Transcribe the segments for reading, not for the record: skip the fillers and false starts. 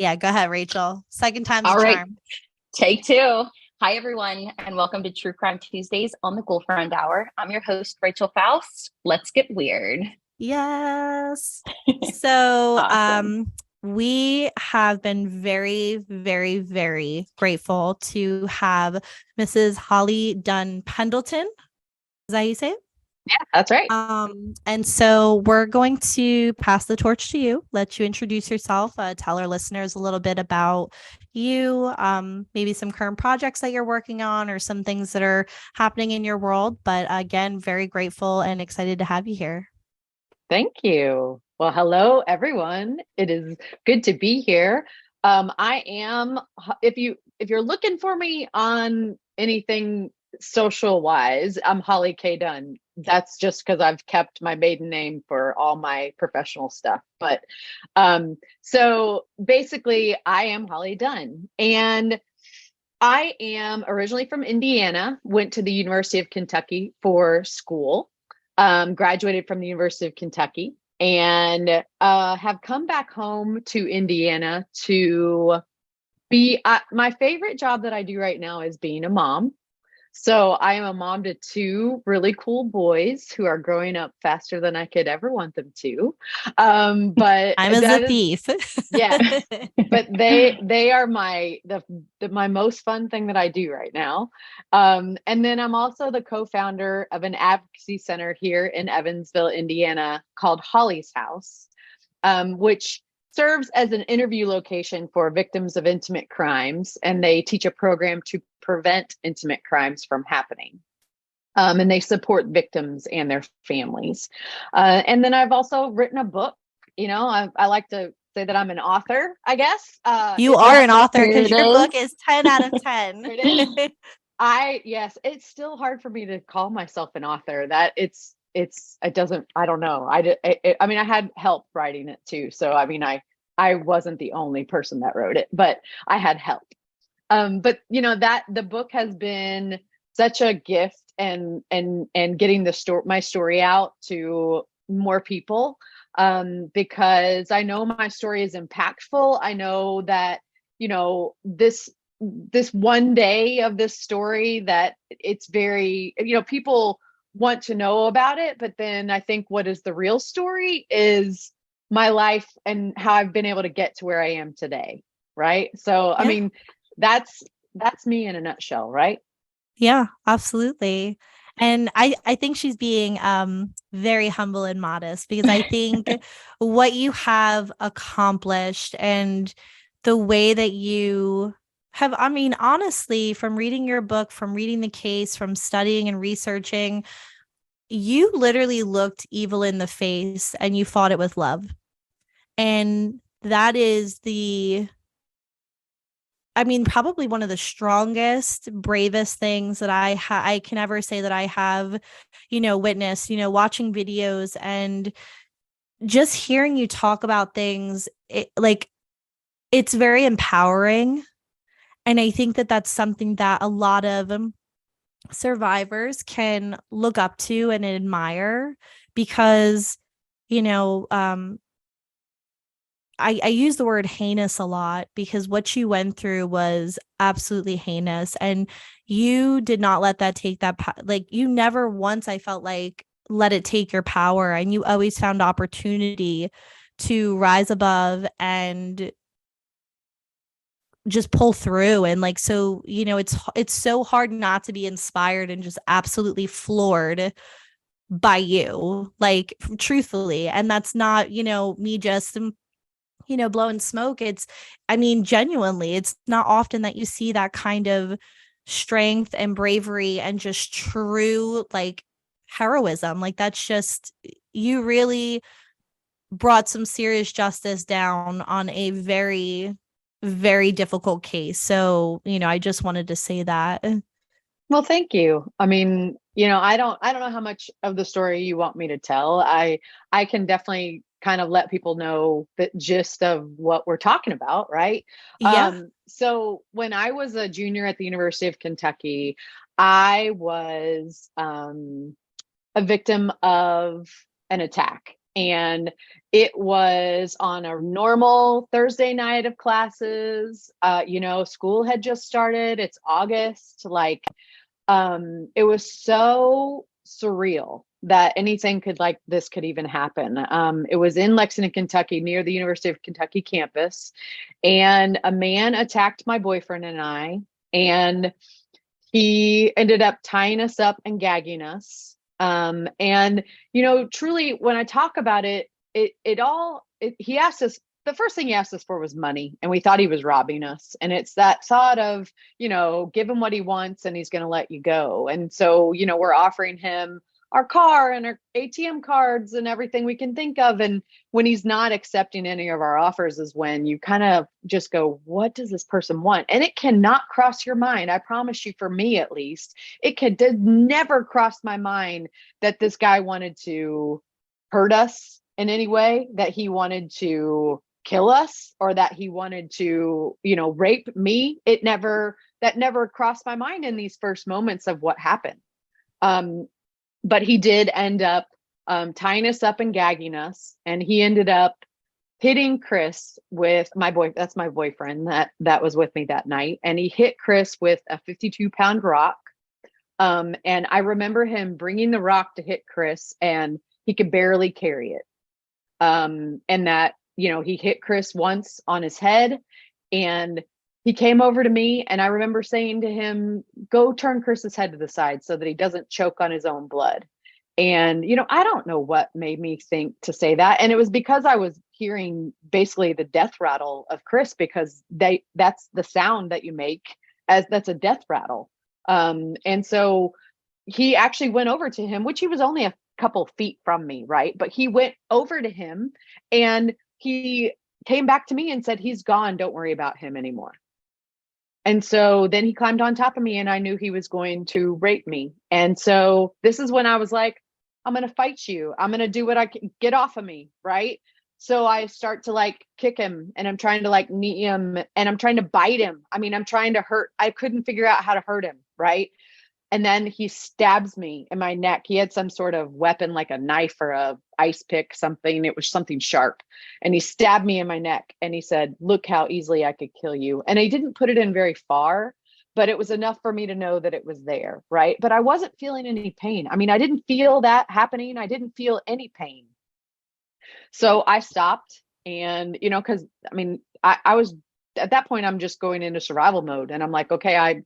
Yeah, go ahead, Rachel. Second time's a All right, charm. take two. Hi, everyone, and welcome to True Crime Tuesdays on the Girlfriend Hour. I'm your host, Rachel Foust. Let's get weird. Yes. So, Awesome. we have been very, very, very grateful to have Mrs. Holly Dunn Pendleton. Is that how you say it? Yeah, that's right. And so we're going to pass the torch to you, let you introduce yourself, tell our listeners a little bit about you, maybe some current projects that you're working on or some things that are happening in your world. But again, very grateful and excited to have you here. Thank you. Well, hello everyone. It is good to be here. I am if you're looking for me on anything social wise, I'm Holly K. Dunn. That's just because I've kept my maiden name for all my professional stuff. But so basically I am Holly Dunn and I am originally from Indiana, went to the University of Kentucky for school, graduated from the University of Kentucky, and have come back home to Indiana to be my favorite job that I do right now is being a mom. So I am a mom to two really cool boys who are growing up faster than I could ever want them to. But I'm as a that is, thief. yeah, but they are my most fun thing that I do right now. And then I'm also the co-founder of an advocacy center here in Evansville, Indiana, called Holly's House, which serves as an interview location for victims of intimate crimes, and they teach a program to prevent intimate crimes from happening. And they support victims and their families. And then I've also written a book. I like to say that I'm an author, I guess. You It are just an author Here because it your book is. is 10 out of 10. it is. Yes, it's still hard for me to call myself an author. That it doesn't, I don't know. I mean, I had help writing it too. So, I mean, I wasn't the only person that wrote it, but I had help. But that the book has been such a gift and getting my story out to more people, because I know my story is impactful. I know that this one day of this story that it's very, people want to know about it, but then I think what is the real story is my life and how I've been able to get to where I am today, right? So I Yeah. mean, that's that's me in a nutshell, right? Yeah, absolutely. And I think she's being very humble and modest because I think what you have accomplished and the way that you have, I mean, honestly, from reading your book, from reading the case, from studying and researching, you literally looked evil in the face and you fought it with love. And that is I mean, probably one of the strongest, bravest things that I can ever say that I have, witnessed, watching videos and just hearing you talk about things, it's very empowering. And I think that that's something that a lot of survivors can look up to and admire because, you know, um, I use the word heinous a lot because what you went through was absolutely heinous. And you did not let that take like, you never once, I felt like, let it take your power. And you always found opportunity to rise above and just pull through. And like, so, it's so hard not to be inspired and just absolutely floored by you, like, truthfully. And that's not, me just blowing smoke. I mean, genuinely, it's not often that you see that kind of strength and bravery and just true, like, heroism. Like, that's just, you really brought some serious justice down on a very, very difficult case. So, I just wanted to say that. Well, thank you. I mean, I don't know how much of the story you want me to tell. I can definitely kind of let people know the gist of what we're talking about, right? Yeah. So when I was a junior at the University of Kentucky, I was a victim of an attack. And it was on a normal Thursday night of classes. School had just started. It's August. It was so surreal that anything like this could even happen. It was in Lexington, Kentucky, near the University of Kentucky campus. And a man attacked my boyfriend and I, and he ended up tying us up and gagging us. Truly, when I talk about it, he asked us, the first thing he asked us for was money, and we thought he was robbing us. And it's that thought of, give him what he wants and he's going to let you go. And so, we're offering him our car and our ATM cards and everything we can think of. And when he's not accepting any of our offers is when you kind of just go, what does this person want? And it cannot cross your mind. I promise you, for me, at least, did never cross my mind that this guy wanted to hurt us in any way, that he wanted to kill us, or that he wanted to, rape me. That never crossed my mind in these first moments of what happened. But he did end up tying us up and gagging us. And he ended up hitting Chris with that's my boyfriend that was with me that night. And he hit Chris with a 52-pound rock. And I remember him bringing the rock to hit Chris, and he could barely carry it. And that, he hit Chris once on his head, and he came over to me, and I remember saying to him, go turn Chris's head to the side so that he doesn't choke on his own blood. And, I don't know what made me think to say that. And it was because I was hearing basically the death rattle of Chris, because that's the sound that you make, as that's a death rattle. And so he actually went over to him, which he was only a couple feet from me, right? But he went over to him, and he came back to me and said, he's gone. Don't worry about him anymore. And so then he climbed on top of me, and I knew he was going to rape me. And so this is when I was like, I'm going to fight you. I'm going to do what I can. Get off of me. Right. So I start to kick him, and I'm trying to knee him, and I'm trying to bite him. I mean, I'm trying to hurt. I couldn't figure out how to hurt him. Right. And then he stabs me in my neck. He had some sort of weapon, like a knife or a ice pick, something. It was something sharp. And he stabbed me in my neck, and he said, look how easily I could kill you. And he didn't put it in very far, but it was enough for me to know that it was there. Right. But I wasn't feeling any pain. I mean, I didn't feel that happening. I didn't feel any pain. So I stopped, and, because I was at that point, I'm just going into survival mode, and I'm like, okay, I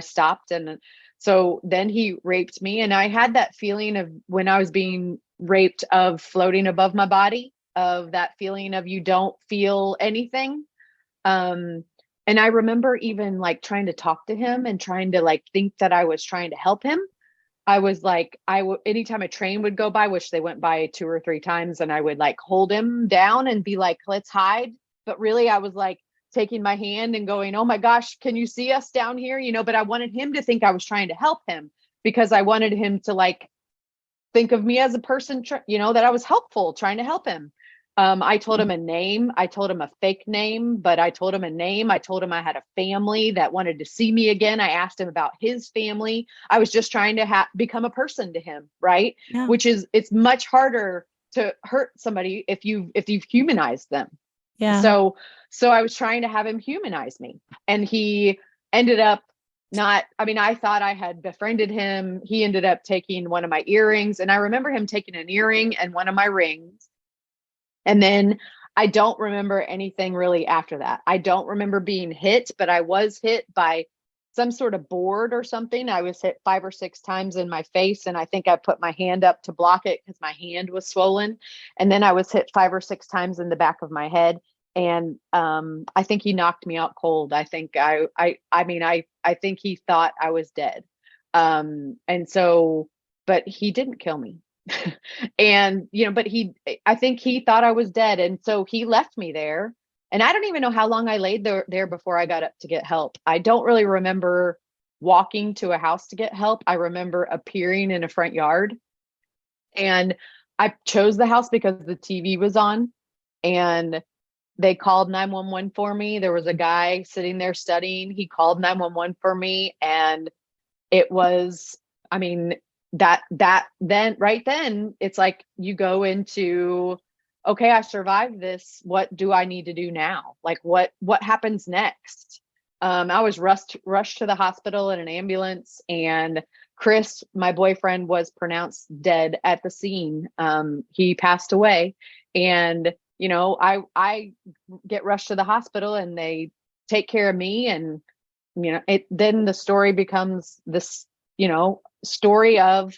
stopped. And so then he raped me, and I had that feeling of when I was being raped of floating above my body, of that feeling of you don't feel anything. And I remember even trying to talk to him and trying to think that I was trying to help him. I was anytime a train would go by, which they went by 2 or 3 times, and I would hold him down and be like, let's hide. But really I was taking my hand and going, oh my gosh, can you see us down here? But I wanted him to think I was trying to help him, because I wanted him to think of me as a person, that I was helpful, trying to help him. I told him a name. I told him a fake name, but I told him a name. I told him I had a family that wanted to see me again. I asked him about his family. I was just trying to become a person to him. Right. Yeah. It's much harder to hurt somebody if you've humanized them. Yeah. So I was trying to have him humanize me, and he ended up I thought I had befriended him. He ended up taking one of my earrings, and I remember him taking an earring and one of my rings. And then I don't remember anything really after that. I don't remember being hit, but I was hit by some sort of board or something. I was hit 5 or 6 times in my face, and I think I put my hand up to block it because my hand was swollen. And then I was hit 5 or 6 times in the back of my head. And I think he knocked me out cold. I think I think he thought I was dead. And so, but he didn't kill me. And, but I think he thought I was dead. And so he left me there. And I don't even know how long I laid there before I got up to get help. I don't really remember walking to a house to get help. I remember appearing in a front yard, and I chose the house because the TV was on, and they called 911 for me. There was a guy sitting there studying. He called 911 for me. And it was, then right then it's like you go into, okay, I survived this. What do I need to do now? Like what happens next? I was rushed to the hospital in an ambulance, and Chris, my boyfriend, was pronounced dead at the scene. He passed away, and I get rushed to the hospital, and they take care of me, and then the story becomes this, story of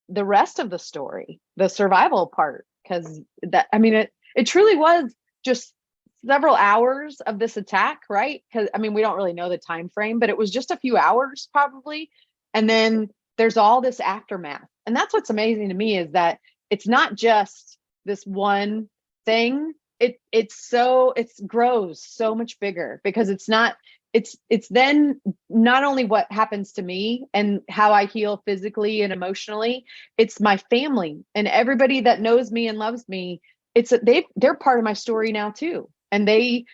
the rest of the story, the survival part, because it truly was just several hours of this attack, right? Because we don't really know the time frame, but it was just a few hours probably. And then there's all this aftermath. And that's what's amazing to me, is that it's not just this one thing. It grows so much bigger, because it's then not only what happens to me and how I heal physically and emotionally, it's my family and everybody that knows me and loves me. They're part of my story now too. And it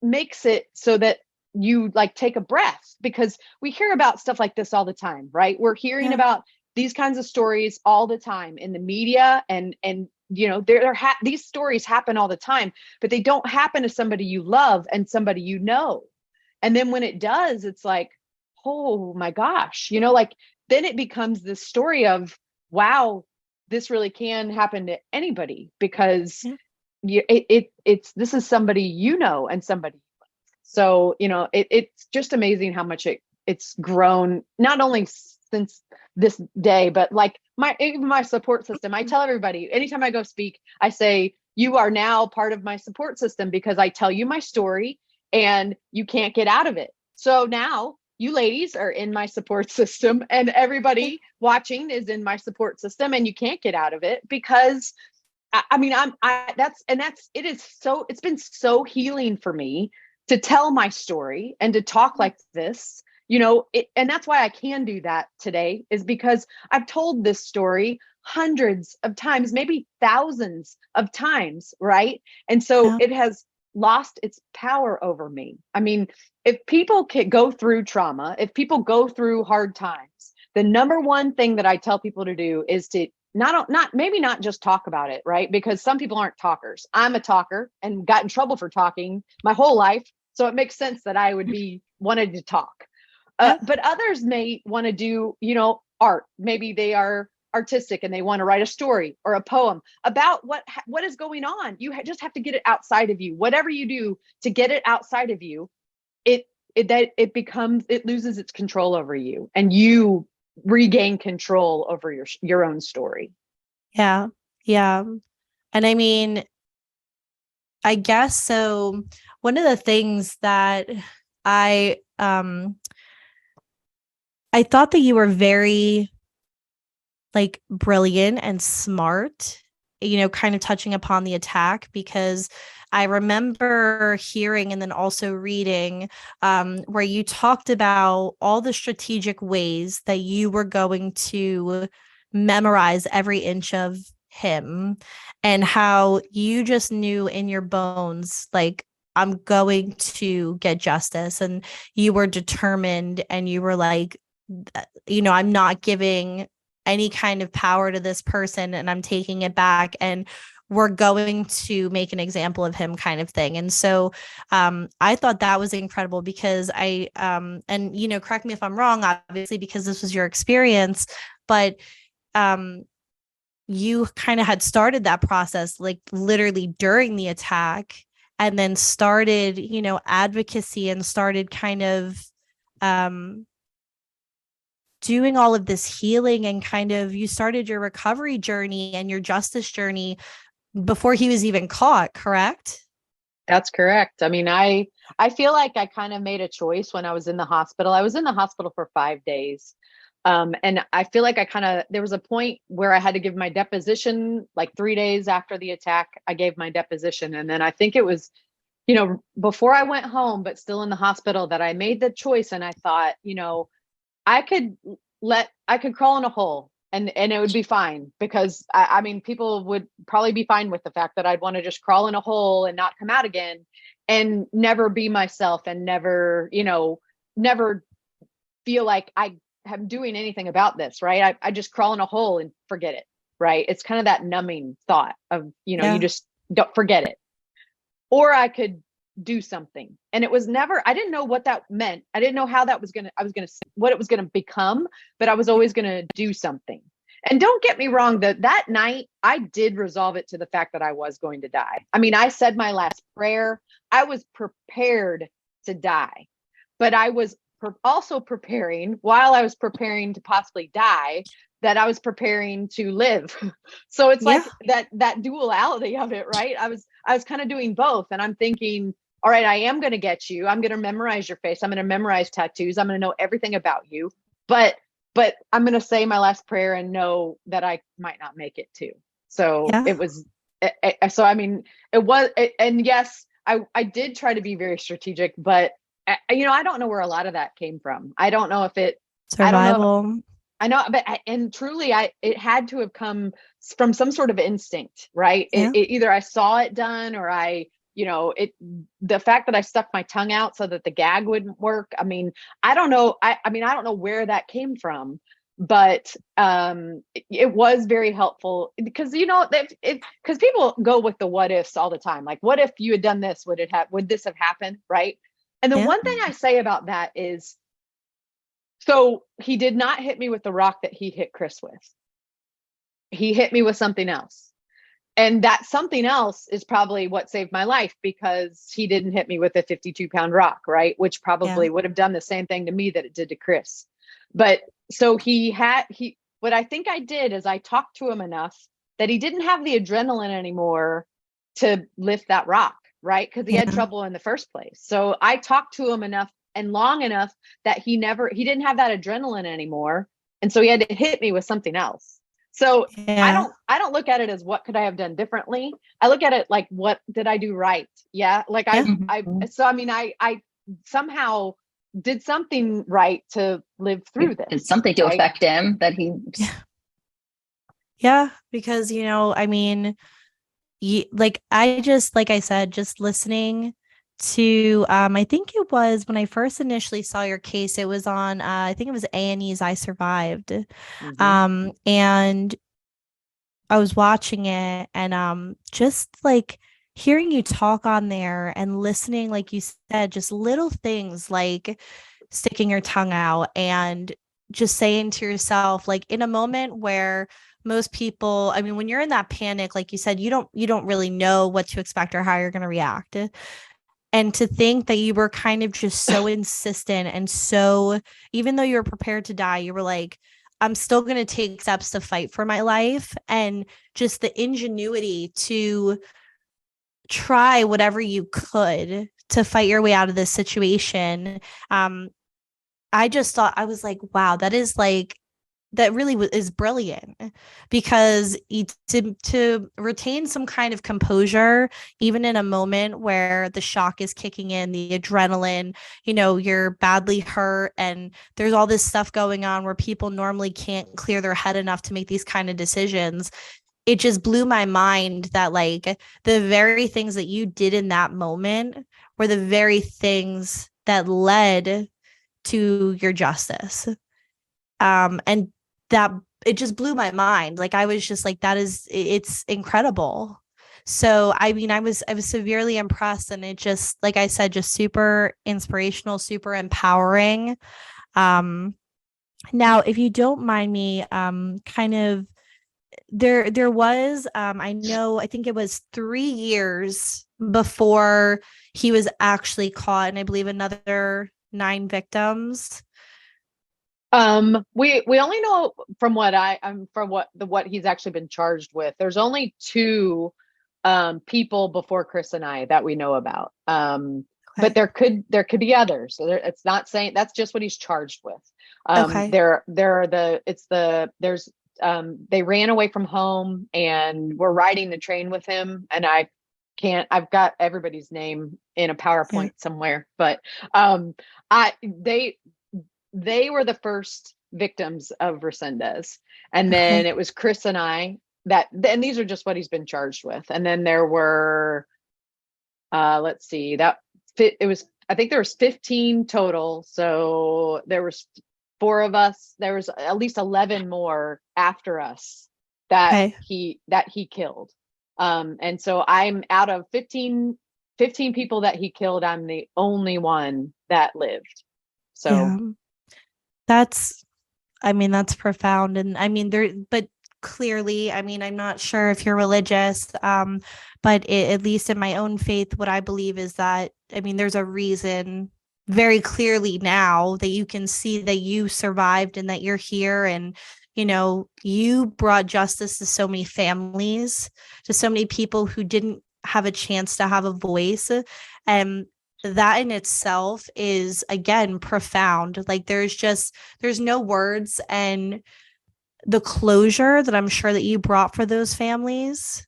makes it so that you like take a breath, because we hear about stuff like this all the time, right? We're hearing about these kinds of stories all the time in the media, and these stories happen all the time, but they don't happen to somebody you love and somebody you know. And then when it does, it's like, oh my gosh, then it becomes this story of, wow, this really can happen to anybody, because this is somebody and somebody. So, it's just amazing how much it's grown, not only since this day, but like even my support system. I tell everybody, anytime I go speak, I say, you are now part of my support system, because I tell you my story and you can't get out of it. So now you ladies are in my support system, and everybody watching is in my support system, and you can't get out of it, because it's been so healing for me to tell my story and to talk like this, and that's why I can do that today, is because I've told this story hundreds of times, maybe thousands of times, right? And so it has lost its power over me. If people can go through trauma, if people go through hard times, the number one thing that I tell people to do is to not just talk about it, right? Because some people aren't talkers. I'm a talker and got in trouble for talking my whole life. So it makes sense that I would be wanted to talk. But others may want to do, art. Maybe they are artistic and they want to write a story or a poem about what is going on. You just have to get it outside of you. Whatever you do to get it outside of you, it loses its control over you, and you regain control over your own story. Yeah. And I guess so. One of the things that I thought that you were very like brilliant and smart, kind of touching upon the attack, because I remember hearing and then also reading where you talked about all the strategic ways that you were going to memorize every inch of him, and how you just knew in your bones, like, I'm going to get justice. And you were determined, and you were like, I'm not giving any kind of power to this person, and I'm taking it back, and we're going to make an example of him, kind of thing. And so I thought that was incredible, because and correct me if I'm wrong, obviously, because this was your experience, but you kind of had started that process like literally during the attack, and then started, advocacy, and started kind of doing all of this healing, and kind of you started your recovery journey and your justice journey before he was even caught, correct? That's correct. I feel like I kind of made a choice when I was in the hospital. I was in the hospital for 5 days. And I feel like there was a point where I had to give my deposition, like 3 days after the attack. I gave my deposition. And then I think it was, before I went home, but still in the hospital, that I made the choice. And I thought, I could crawl in a hole and it would be fine, because people would probably be fine with the fact that I'd want to just crawl in a hole and not come out again, and never be myself, and never feel like I am doing anything about this, right? I just crawl in a hole and forget it, right? It's kind of that numbing thought of, you just don't forget it. Or I could do something. And it was never, I didn't know what that meant. I didn't know how that was what it was going to become, but I was always going to do something. And don't get me wrong, that night I did resolve it to the fact that I was going to die. I mean, I said my last prayer. I was prepared to die, but I was also preparing, while I was preparing to possibly die, that I was preparing to live. So it's like that duality of it, right? I was kind of doing both, and I'm thinking, all right, I am going to get you. I'm going to memorize your face. I'm going to memorize tattoos. I'm going to know everything about you, but I'm going to say my last prayer and know that I might not make it too. So it was, so, I mean, and yes, I did try to be very strategic, but I don't know where a lot of that came from. I don't know if survival. I know, but and truly, it had to have come from some sort of instinct, right? It either I saw it done, or the fact that I stuck my tongue out so that the gag wouldn't work. I mean, I don't know. I don't know where that came from, but it was very helpful because because people go with the what ifs all the time. Like, what if you had done this? Would this have happened? Right? And the one thing I say about that is, so he did not hit me with the rock that he hit Chris with. He hit me with something else. And that something else is probably what saved my life, because he didn't hit me with a 52-pound rock, right? Which probably would have done the same thing to me that it did to Chris. But so what I think I did is I talked to him enough that he didn't have the adrenaline anymore to lift that rock, right? Because he had trouble in the first place. So I talked to him enough and long enough that he didn't have that adrenaline anymore. And so he had to hit me with something else. So I don't look at it as what could I have done differently. I look at it like, what did I do right? Yeah. Like I somehow did something right to live through this. It's something to affect him that he. Yeah. Because, I mean, like I said, just listening to I think it was when I first initially saw your case, it was on I think it was A&E's I Survived. And I was watching it, and just like hearing you talk on there and listening, like you said, just little things like sticking your tongue out and just saying to yourself, like, in a moment where most people, I mean, when you're in that panic, like you said, you don't really know what to expect or how you're going to react. And to think that you were kind of just so insistent, and so, even though you were prepared to die, you were like, I'm still going to take steps to fight for my life. And just the ingenuity to try whatever you could to fight your way out of this situation. I just thought, I was like, wow, that really is brilliant, because to retain some kind of composure, even in a moment where the shock is kicking in, the adrenaline, you're badly hurt, and there's all this stuff going on where people normally can't clear their head enough to make these kind of decisions. It just blew my mind that, like, the very things that you did in that moment were the very things that led to your justice. And that it just blew my mind. Like, I was just like, it's incredible. So, I mean, I was severely impressed, and it just, like I said, just super inspirational, super empowering. Now, if you don't mind me, kind of, there was, I think it was 3 years before he was actually caught, and I believe another 9 victims. We only know from what he's actually been charged with. There's only 2 people before Chris and I that we know about. But there could be others. So it's not saying that's just what he's charged with. They ran away from home and were riding the train with him, and I've got everybody's name in a PowerPoint somewhere, but they were the first victims of Resendiz. And then it was Chris and I and these are just what he's been charged with. And then there were, let's see, I think there was 15 total. So there was 4 of us. There was at least 11 more after us that he killed. And so I'm out of 15 people that he killed, I'm the only one that lived. So that's profound. And but clearly, I'm not sure if you're religious, but at least in my own faith, what I believe is that, there's a reason very clearly now that you can see that you survived and that you're here, and you brought justice to so many families, to so many people who didn't have a chance to have a voice. And that in itself is, again, profound. Like there's no words. And the closure that I'm sure that you brought for those families,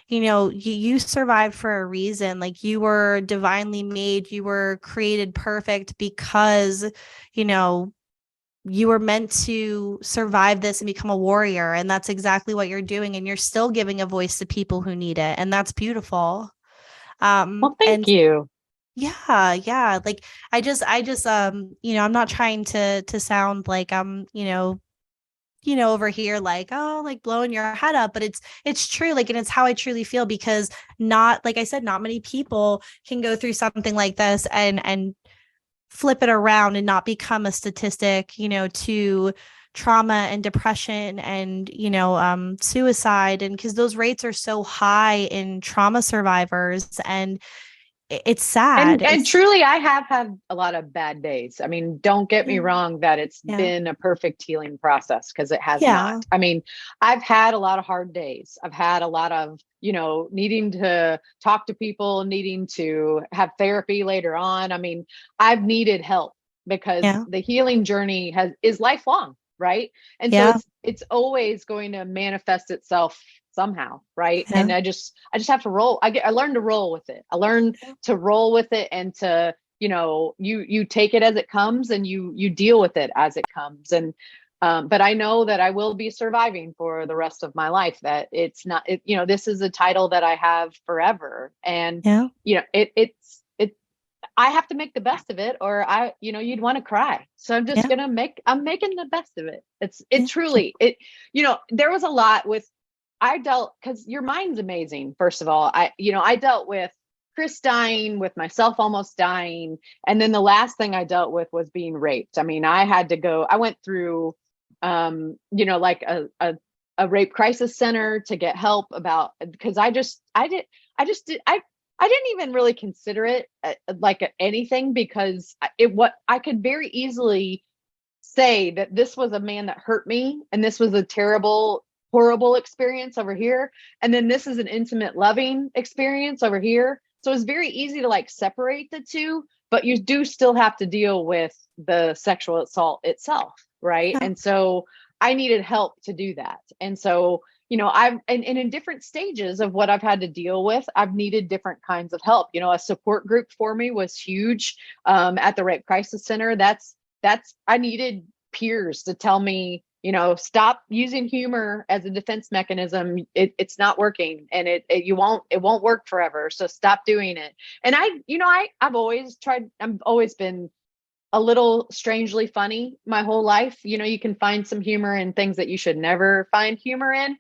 you survived for a reason. Like you were divinely made, you were created perfect because, you were meant to survive this and become a warrior. And that's exactly what you're doing. And you're still giving a voice to people who need it. And that's beautiful. Well, thank you. Yeah. Yeah. Like I just, I'm not trying to sound like I'm, over here, like, oh, like blowing your head up, but it's true. Like, and it's how I truly feel, because like I said, not many people can go through something like this and flip it around and not become a statistic, to trauma and depression and, suicide. And because those rates are so high in trauma survivors, and it's sad. And truly, I have had a lot of bad days. Don't get me wrong that it's been a perfect healing process, because it has not. I've had a lot of hard days. I've had a lot of, needing to talk to people, needing to have therapy later on. I've needed help, because the healing journey is lifelong, right? And so it's always going to manifest itself somehow, right? And I just have to roll. I learned to roll with it. I learned to roll with it, and to, you take it as it comes, and you deal with it as it comes. And but I know that I will be surviving for the rest of my life, that it's not, this is a title that I have forever. And I have to make the best of it, or you'd want to cry. So I'm just I'm making the best of it. It truly, there was a lot because your mind's amazing. First of all, I dealt with Chris dying, with myself almost dying. And then the last thing I dealt with was being raped. I went through, like a rape crisis center to get help because I didn't even really consider it like anything, because I could very easily say that this was a man that hurt me, and this was a terrible, horrible experience over here, and then this is an intimate, loving experience over here. So it's very easy to like separate the two, but you do still have to deal with the sexual assault itself, right? And so I needed help to do that. And so, I've and in different stages of what I've had to deal with, I've needed different kinds of help. A support group for me was huge at the Rape Crisis Center. I needed peers to tell me, stop using humor as a defense mechanism. It's not working, and it won't work forever. So stop doing it. And I've always tried. I've always been a little strangely funny my whole life. You can find some humor in things that you should never find humor in.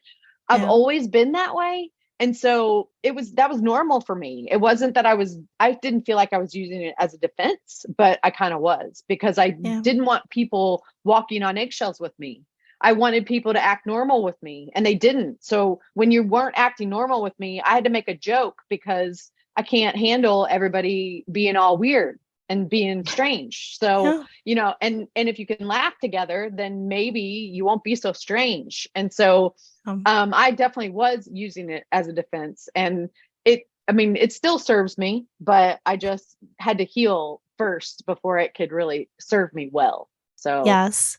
I've always been that way. And so that was normal for me. It wasn't that I didn't feel like I was using it as a defense, but I kind of was, because I didn't want people walking on eggshells with me. I wanted people to act normal with me, and they didn't. So when you weren't acting normal with me, I had to make a joke, because I can't handle everybody being all weird and being strange. So, and if you can laugh together, then maybe you won't be so strange. And so I definitely was using it as a defense, and it still serves me, but I just had to heal first before it could really serve me well. So yes.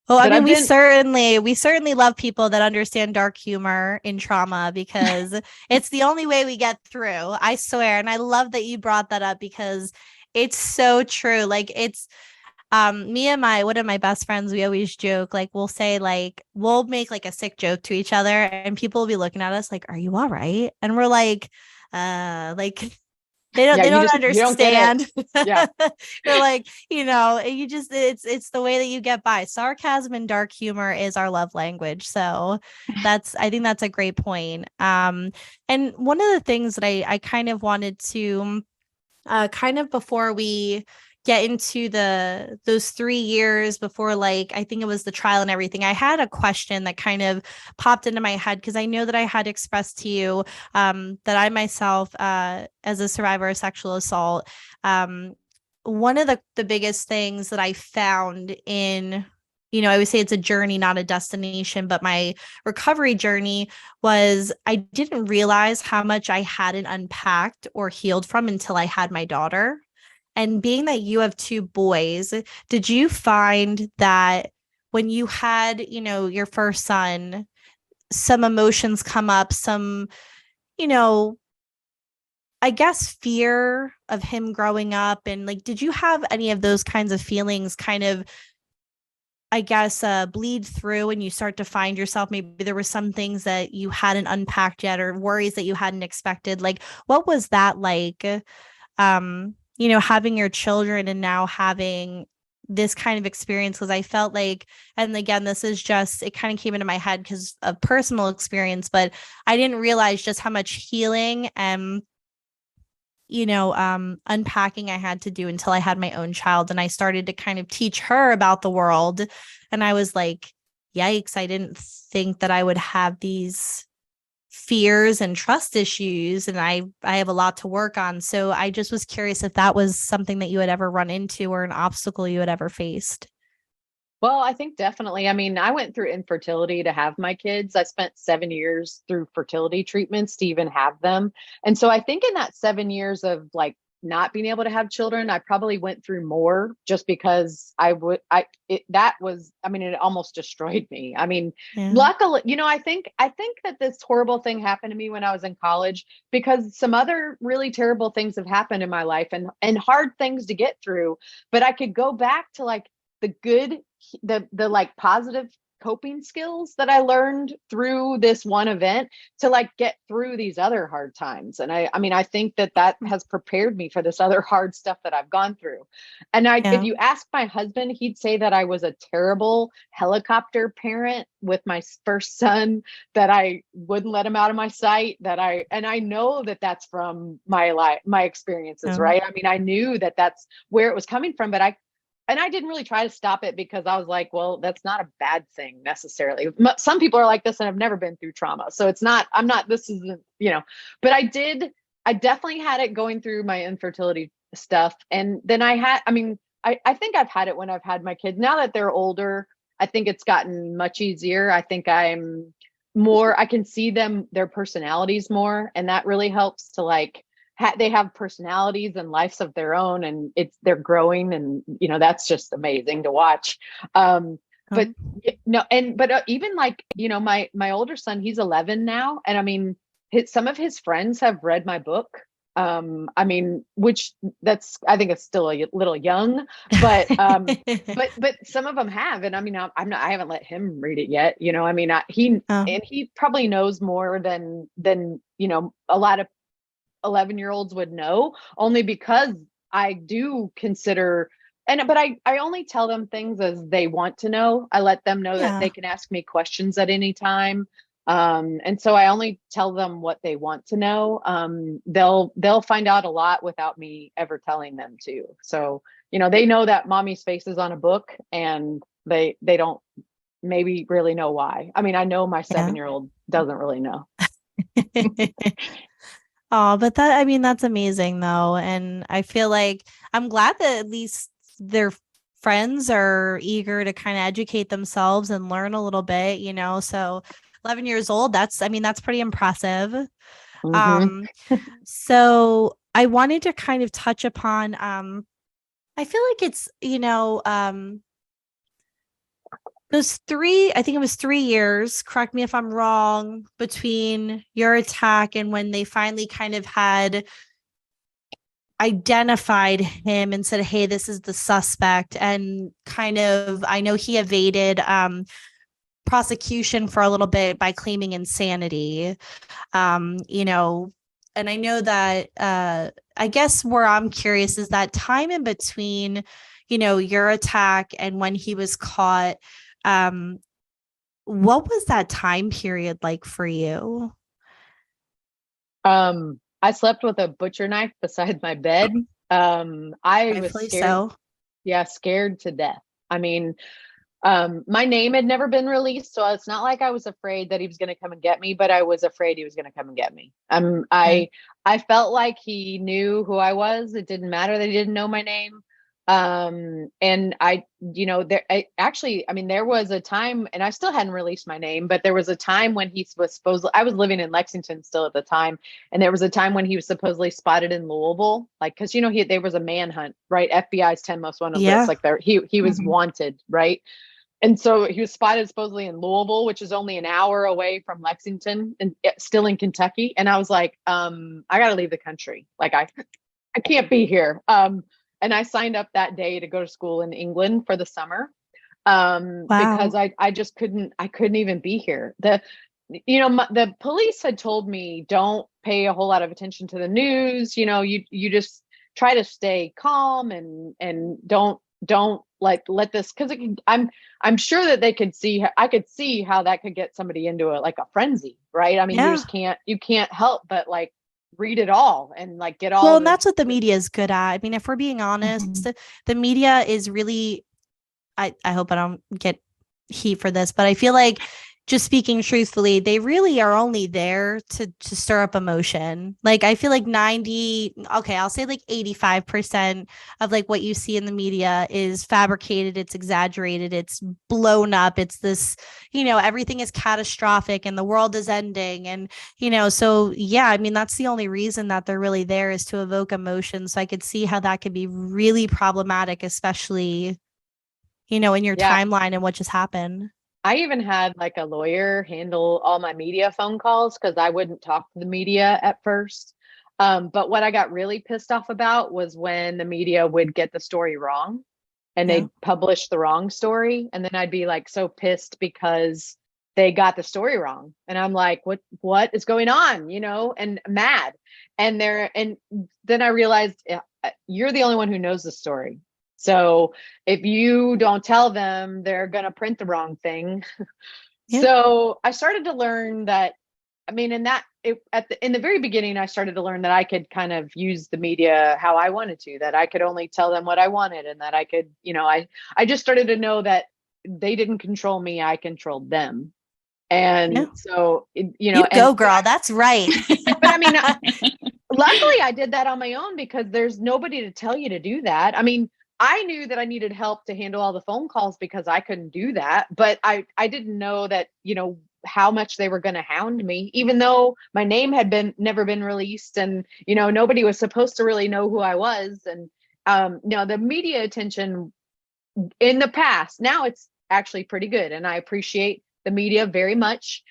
Well, we certainly love people that understand dark humor in trauma, because it's the only way we get through, I swear. And I love that you brought that up, because it's so true. Like it's me and one of my best friends, we always joke, like we'll say, like we'll make like a sick joke to each other, and people will be looking at us like, are you all right? And we're like they don't you don't get understand. it. Yeah. They're like, you just, it's the way that you get by. Sarcasm and dark humor is our love language. So I think that's a great point. And one of the things that I kind of wanted to, kind of before we get into those 3 years before, like, I think it was the trial and everything, I had a question that kind of popped into my head, because I know that I had expressed to you that I myself, as a survivor of sexual assault, one of the biggest things that I found in, I would say it's a journey, not a destination, but my recovery journey was, I didn't realize how much I hadn't unpacked or healed from until I had my daughter. And being that you have two boys, did you find that when you had, your first son, some emotions come up, some, I guess, fear of him growing up? And like, did you have any of those kinds of feelings kind of, I guess, bleed through, and you start to find yourself, maybe there were some things that you hadn't unpacked yet, or worries that you hadn't expected? Like, what was that like? Having your children and now having this kind of experience, because I felt like, and again, this is just, it kind of came into my head because of personal experience, but I didn't realize just how much healing and, unpacking I had to do until I had my own child. And I started to kind of teach her about the world. And I was like, yikes, I didn't think that I would have these fears and trust issues, and I have a lot to work on. So I just was curious if that was something that you had ever run into, or an obstacle you had ever faced. Well, I think definitely. I mean, I went through infertility to have my kids. I spent 7 years through fertility treatments to even have them. And so I think in that 7 years of like not being able to have children, I probably went through more, just because it almost destroyed me. I mean, Yeah. luckily, I think that this horrible thing happened to me when I was in college, because some other really terrible things have happened in my life, and hard things to get through. But I could go back to like the good, the like positive coping skills that I learned through this one event to like get through these other hard times. And I think that has prepared me for this other hard stuff that I've gone through. And if you ask my husband, he'd say that I was a terrible helicopter parent with my first son, that I wouldn't let him out of my sight, and I know that that's from my life, my experiences, right? I mean, I knew that that's where it was coming from, but I didn't really try to stop it, because I was like, well, that's not a bad thing necessarily. Some people are like this and have never been through trauma. So this isn't, but I definitely had it going through my infertility stuff. And then I think I've had it when I've had my kids. Now that they're older, I think it's gotten much easier. I think I can see their personalities more. And that really helps to like, they have personalities and lives of their own, and they're growing, and that's just amazing to watch. But even like, my older son, he's 11 now, and I mean, some of his friends have read my book. Which I think it's still a little young, but but some of them have, and I mean, I haven't let him read it yet. And he probably knows more than a lot of 11-year-olds would know, only because I do consider, but I only tell them things as they want to know. I let them know that they can ask me questions at any time. And so I only tell them what they want to know. They'll find out a lot without me ever telling them to. So, they know that mommy's face is on a book, and they don't maybe really know why. I mean, I know my 7-year-old doesn't really know. Oh, but that's amazing though. And I feel like I'm glad that at least their friends are eager to kind of educate themselves and learn a little bit, so 11 years old, that's pretty impressive. Mm-hmm. So I wanted to kind of touch upon, I feel like it's, I think it was 3 years, correct me if I'm wrong, between your attack and when they finally kind of had identified him and said, hey, this is the suspect. And kind of, I know he evaded prosecution for a little bit by claiming insanity. And I know that I guess where I'm curious is that time in between, your attack and when he was caught. What was that time period like for you? I slept with a butcher knife beside my bed. I was Rightfully scared. so. Yeah, scared to death. I mean, my name had never been released, so it's not like I was afraid that he was going to come and get me, but I was afraid he was going to come and get me. Okay. I felt like he knew who I was. It didn't matter that he didn't know my name. And there was a time, and I still hadn't released my name, but there was a time when he was supposedly, I was living in Lexington still at the time. And there was a time when he was supposedly spotted in Louisville, like, cause there was a manhunt, right? FBI's 10 most wanted list. Yeah. Like he was Mhm. wanted, right? And so he was spotted supposedly in Louisville, which is only an hour away from Lexington and still in Kentucky. And I was like, I got to leave the country. Like I can't be here. And I signed up that day to go to school in England for the summer. Because Wow. I just I couldn't even be here. The police had told me, don't pay a whole lot of attention to the news. You just try to stay calm and don't like let this, because I'm sure that I could see how that could get somebody into like a frenzy, right? I mean, Yeah. you can't help but like read it all and like get Well, all and that's what the media is good at. I mean, if we're being honest, Mhm. the media is really, I hope I don't get heat for this, but I feel like, just speaking truthfully, they really are only there to stir up emotion. Like, I feel like 90, okay, I'll say like 85% of like what you see in the media is fabricated, it's exaggerated, it's blown up, it's this, everything is catastrophic and the world is ending. And, so yeah, I mean, that's the only reason that they're really there, is to evoke emotion. So I could see how that could be really problematic, especially, in your Yeah. timeline and what just happened. I even had like a lawyer handle all my media phone calls because I wouldn't talk to the media at first. But what I got really pissed off about was when the media would get the story wrong and Yeah. they'd publish the wrong story. And then I'd be like so pissed because they got the story wrong. And I'm like, what is going on? And mad. And then I realized, you're the only one who knows the story. So if you don't tell them, they're going to print the wrong thing. Yeah. So I started to learn that, I mean, in the very beginning, I started to learn that I could kind of use the media how I wanted to, that I could only tell them what I wanted, and that I could, I just started to know that they didn't control me, I controlled them. Yeah. And so, You go, girl. That's right. but I mean, luckily I did that on my own because there's nobody to tell you to do that. I mean, I knew that I needed help to handle all the phone calls because I couldn't do that, but I didn't know that, how much they were going to hound me, even though my name had never been released, and nobody was supposed to really know who I was. And the media attention in the past, now it's actually pretty good, and I appreciate the media very much.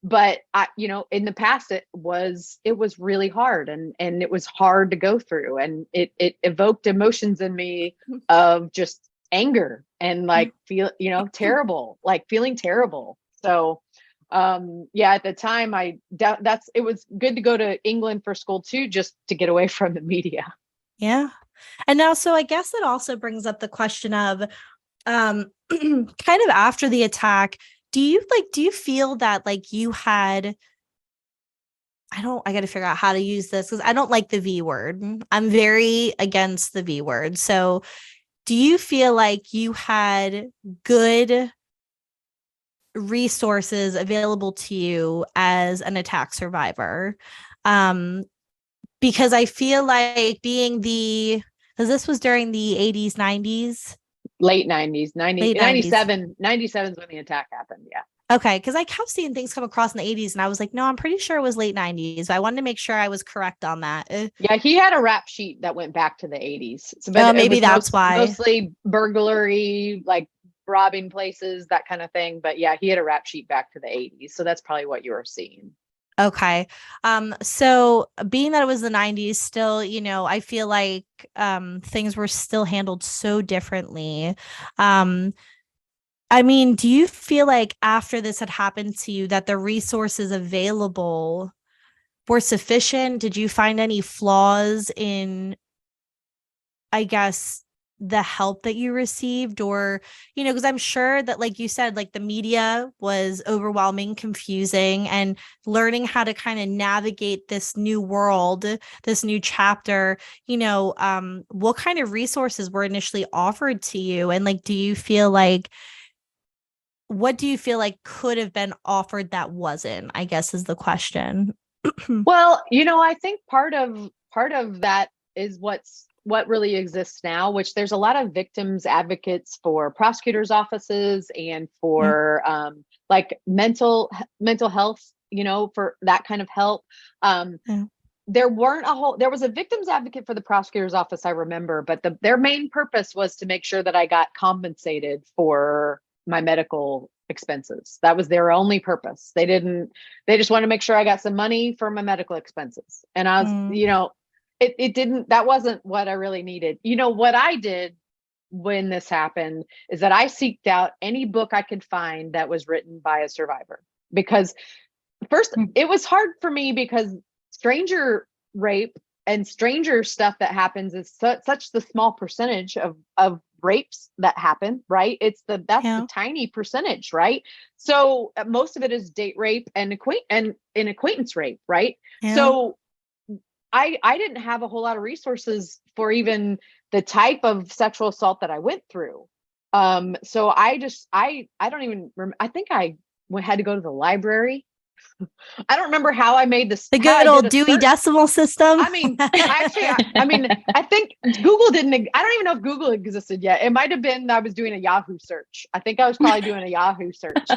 But in the past, it was really hard, and it was hard to go through, and it evoked emotions in me of just anger and like terrible, like feeling terrible. So yeah, at the time it was good to go to England for school too, just to get away from the media. Yeah. And now, so I guess that also brings up the question of, kind of after the attack, do you feel that like you had, I got to figure out how to use this because I don't like the V word. I'm very against the V word. So do you feel like you had good resources available to you as an attack survivor? Um, because I feel like because this was during the 80s, 90s, Late 90s, 90, late 90s. 97 is when the attack happened. Yeah. Okay, because I kept seeing things come across in the 80s and I was like, no, I'm pretty sure it was late 90s. I wanted to make sure I was correct on that. Yeah, he had a rap sheet that went back to the 80s. So, but it Maybe was that's why. mostly burglary, like robbing places, that kind of thing. But yeah, he had a rap sheet back to the 80s. So that's probably what you were seeing. Okay. So being that it was the 90s still, I feel like things were still handled so differently. I mean, do you feel like after this had happened to you that the resources available were sufficient? Did you find any flaws in, I guess, the help that you received? Or, because I'm sure that, like you said, like the media was overwhelming, confusing, and learning how to kind of navigate this new world, this new chapter, what kind of resources were initially offered to you? And like, what do you feel like could have been offered that wasn't, I guess, is the question. Well, I think part of that is what really exists now, which there's a lot of victims advocates for prosecutors' offices and for like mental health, for that kind of help. There was a victims advocate for the prosecutor's office, I remember, but their main purpose was to make sure that I got compensated for my medical expenses. That was their only purpose. They just wanted to make sure I got some money for my medical expenses. And I was, that wasn't what I really needed. What I did when this happened is that I seeked out any book I could find that was written by a survivor, because first it was hard for me because stranger rape and stranger stuff that happens is such the small percentage of rapes that happen, right? The tiny percentage, right? So most of it is date rape and acquaintance rape, right? Yeah. So I didn't have a whole lot of resources for even the type of sexual assault that I went through. So I don't even remember. I think I had to go to the library. I don't remember how I made this. The good old Dewey Decimal System. I mean, actually, I think Google didn't. I don't even know if Google existed yet. It might have been I was doing a Yahoo search. I think I was probably doing a Yahoo search.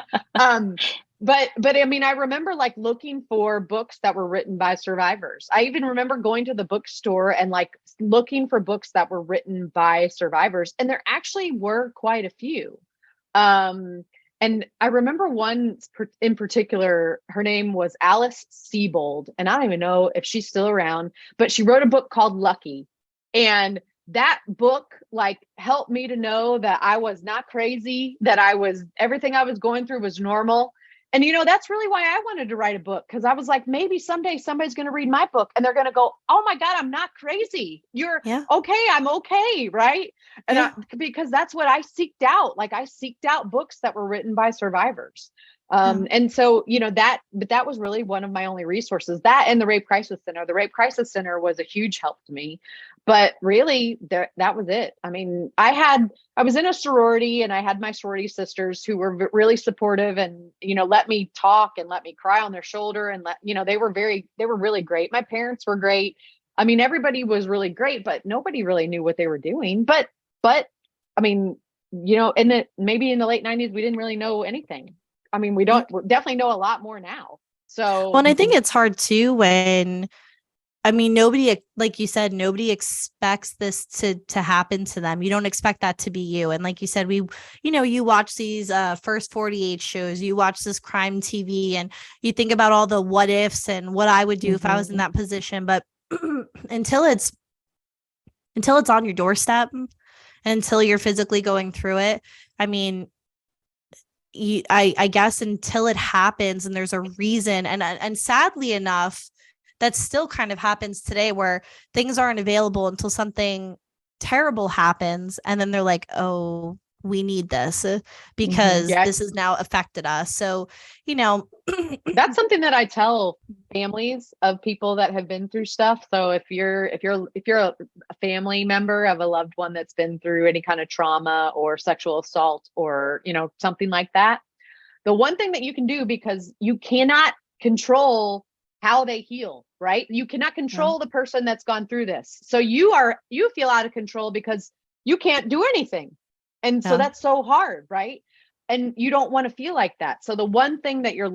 But I mean, I remember like looking for books that were written by survivors. I even remember going to the bookstore and like looking for books that were written by survivors, and there actually were quite a few. And I remember one in particular, her name was Alice Sebold, and I don't even know if she's still around, but she wrote a book called Lucky. And that book like helped me to know that I was not crazy, that everything I was going through was normal. And, that's really why I wanted to write a book, because I was like, maybe someday somebody's going to read my book and they're going to go, oh my God, I'm not crazy. You're okay. I'm okay. Right. And because that's what I seeked out. Like I seeked out books that were written by survivors. And so, but that was really one of my only resources, that and the Rape Crisis Center. The Rape Crisis Center was a huge help to me, but really that was it. I mean, I was in a sorority and I had my sorority sisters who were really supportive and, let me talk and let me cry on their shoulder. And they were really great. My parents were great. I mean, everybody was really great, but nobody really knew what they were doing. But I mean, maybe in the late 90s, we didn't really know anything. I mean, we definitely know a lot more now. So, well, and I think it's hard too when, I mean, nobody, like you said, nobody expects this to happen to them. You don't expect that to be you. And like you said, you watch these First 48 shows, you watch this crime TV, and you think about all the what ifs and what I would do if I was in that position. But until it's on your doorstep, until you're physically going through it, I mean, I guess until it happens and there's a reason, and sadly enough, that still kind of happens today, where things aren't available until something terrible happens, and then they're like, oh, we need this because this has now affected us. So, that's something that I tell families of people that have been through stuff. So if you're a family member of a loved one that's been through any kind of trauma or sexual assault or, something like that, the one thing that you can do, because you cannot control how they heal, right? You cannot control the person that's gone through this. So you feel out of control because you can't do anything. And so that's so hard, right? And you don't want to feel like that. So the one thing that our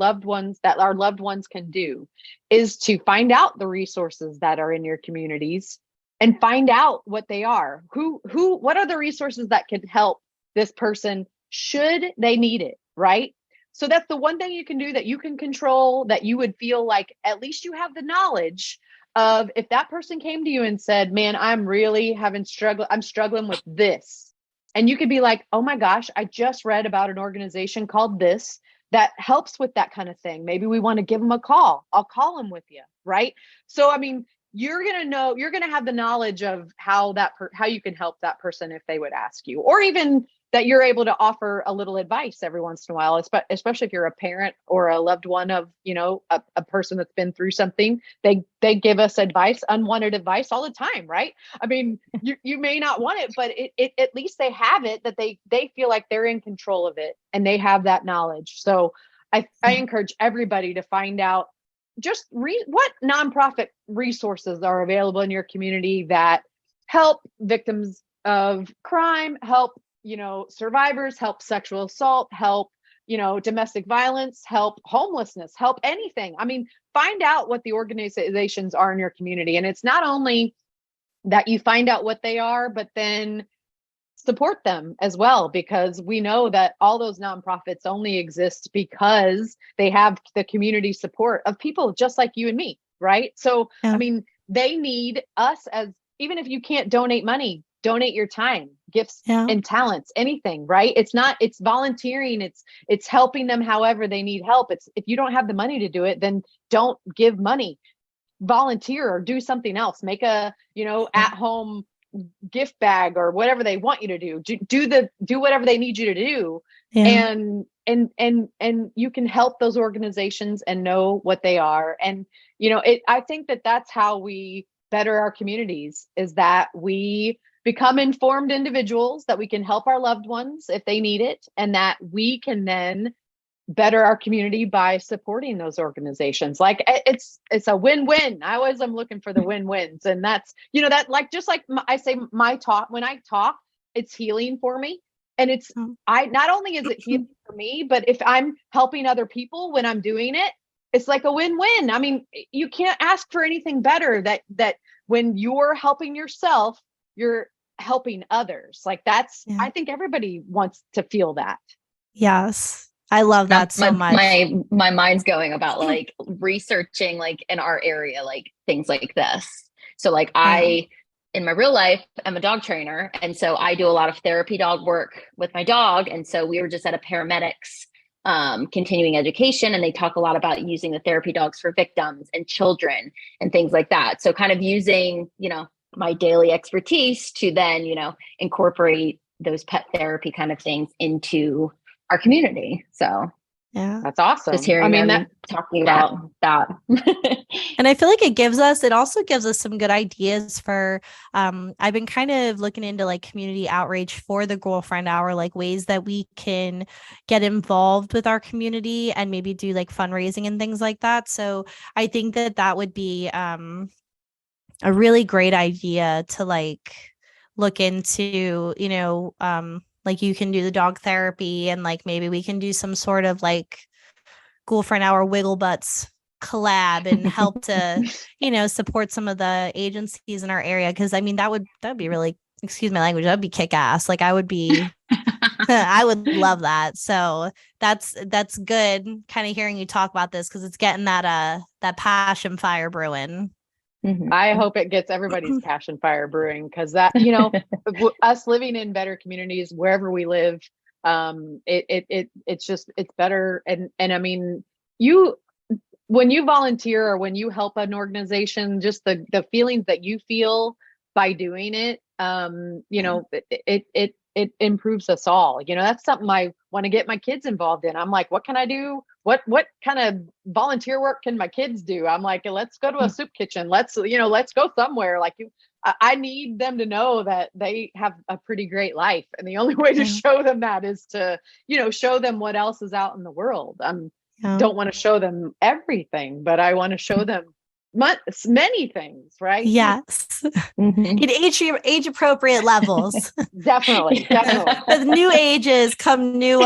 loved ones can do is to find out the resources that are in your communities and find out what they are. What are the resources that can help this person should they need it, right? So that's the one thing you can do that you can control, that you would feel like at least you have the knowledge of, if that person came to you and said, man, I'm really I'm struggling with this. And you could be like, oh my gosh, I just read about an organization called this that helps with that kind of thing. Maybe we want to give them a call. I'll call them with you. Right. So, I mean, you're going to have the knowledge of how you can help that person if they would ask you, or even that you're able to offer a little advice every once in a while, especially if you're a parent or a loved one of, a person that's been through something. They give us advice, unwanted advice all the time, right? I mean, you may not want it, but it at least they have it, that they feel like they're in control of it and they have that knowledge. So I encourage everybody to find out just what nonprofit resources are available in your community that help victims of crime, help survivors, help sexual assault, help, domestic violence, help homelessness, help anything. I mean, find out what the organizations are in your community. And it's not only that you find out what they are, but then support them as well, because we know that all those nonprofits only exist because they have the community support of people just like you and me. Right. So, I mean, they need us even if you can't donate money, donate your time, gifts and talents, anything, right? It's volunteering. It's helping them however they need help. If you don't have the money to do it, then don't give money, volunteer or do something else, make a, at home gift bag or whatever they want you to do whatever they need you to do. And you can help those organizations and know what they are. And, I think that that's how we better our communities, is that we become informed individuals, that we can help our loved ones if they need it, and that we can then better our community by supporting those organizations. Like it's a win-win. I always am looking for the win-wins. And that's, that just like I say, my talk, when I talk, it's healing for me. And not only is it healing for me, but if I'm helping other people when I'm doing it, it's like a win-win. I mean, you can't ask for anything better, that when you're helping yourself, you're helping others. Like I think everybody wants to feel that. Yes. I love that so much. My mind's going about like researching like in our area, like things like this. So like in my real life, I'm a dog trainer. And so I do a lot of therapy dog work with my dog. And so we were just at a paramedics continuing education, and they talk a lot about using the therapy dogs for victims and children and things like that. So kind of using, my daily expertise to then, incorporate those pet therapy kind of things into our community. So that's awesome. Just hearing them talking about that. And I feel like it also gives us some good ideas for, I've been kind of looking into like community outreach for the Girlfriend Hour, like ways that we can get involved with our community and maybe do like fundraising and things like that. So I think that would be a really great idea to like look into, like you can do the dog therapy, and like maybe we can do some sort of like Girlfriend Hour Wiggle Butts collab and help to, support some of the agencies in our area. Cause I mean, that'd be really, excuse my language, that'd be kick ass. Like I would love that. So that's good kind of hearing you talk about this, cause it's getting that passion fire brewing. I hope it gets everybody's passion fire brewing, because that, us living in better communities wherever we live, it's better. And I mean, when you volunteer or when you help an organization, just the feelings that you feel by doing it, it improves us all. That's something I want to get my kids involved in. I'm like, what can I do? What kind of volunteer work can my kids do? I'm like, let's go to a soup kitchen. Let's go somewhere. Like I need them to know that they have a pretty great life. And the only way to show them that is to, show them what else is out in the world. Don't want to show them everything, but I want to show them many things, right? Yes. In age appropriate levels. Definitely. With new ages come new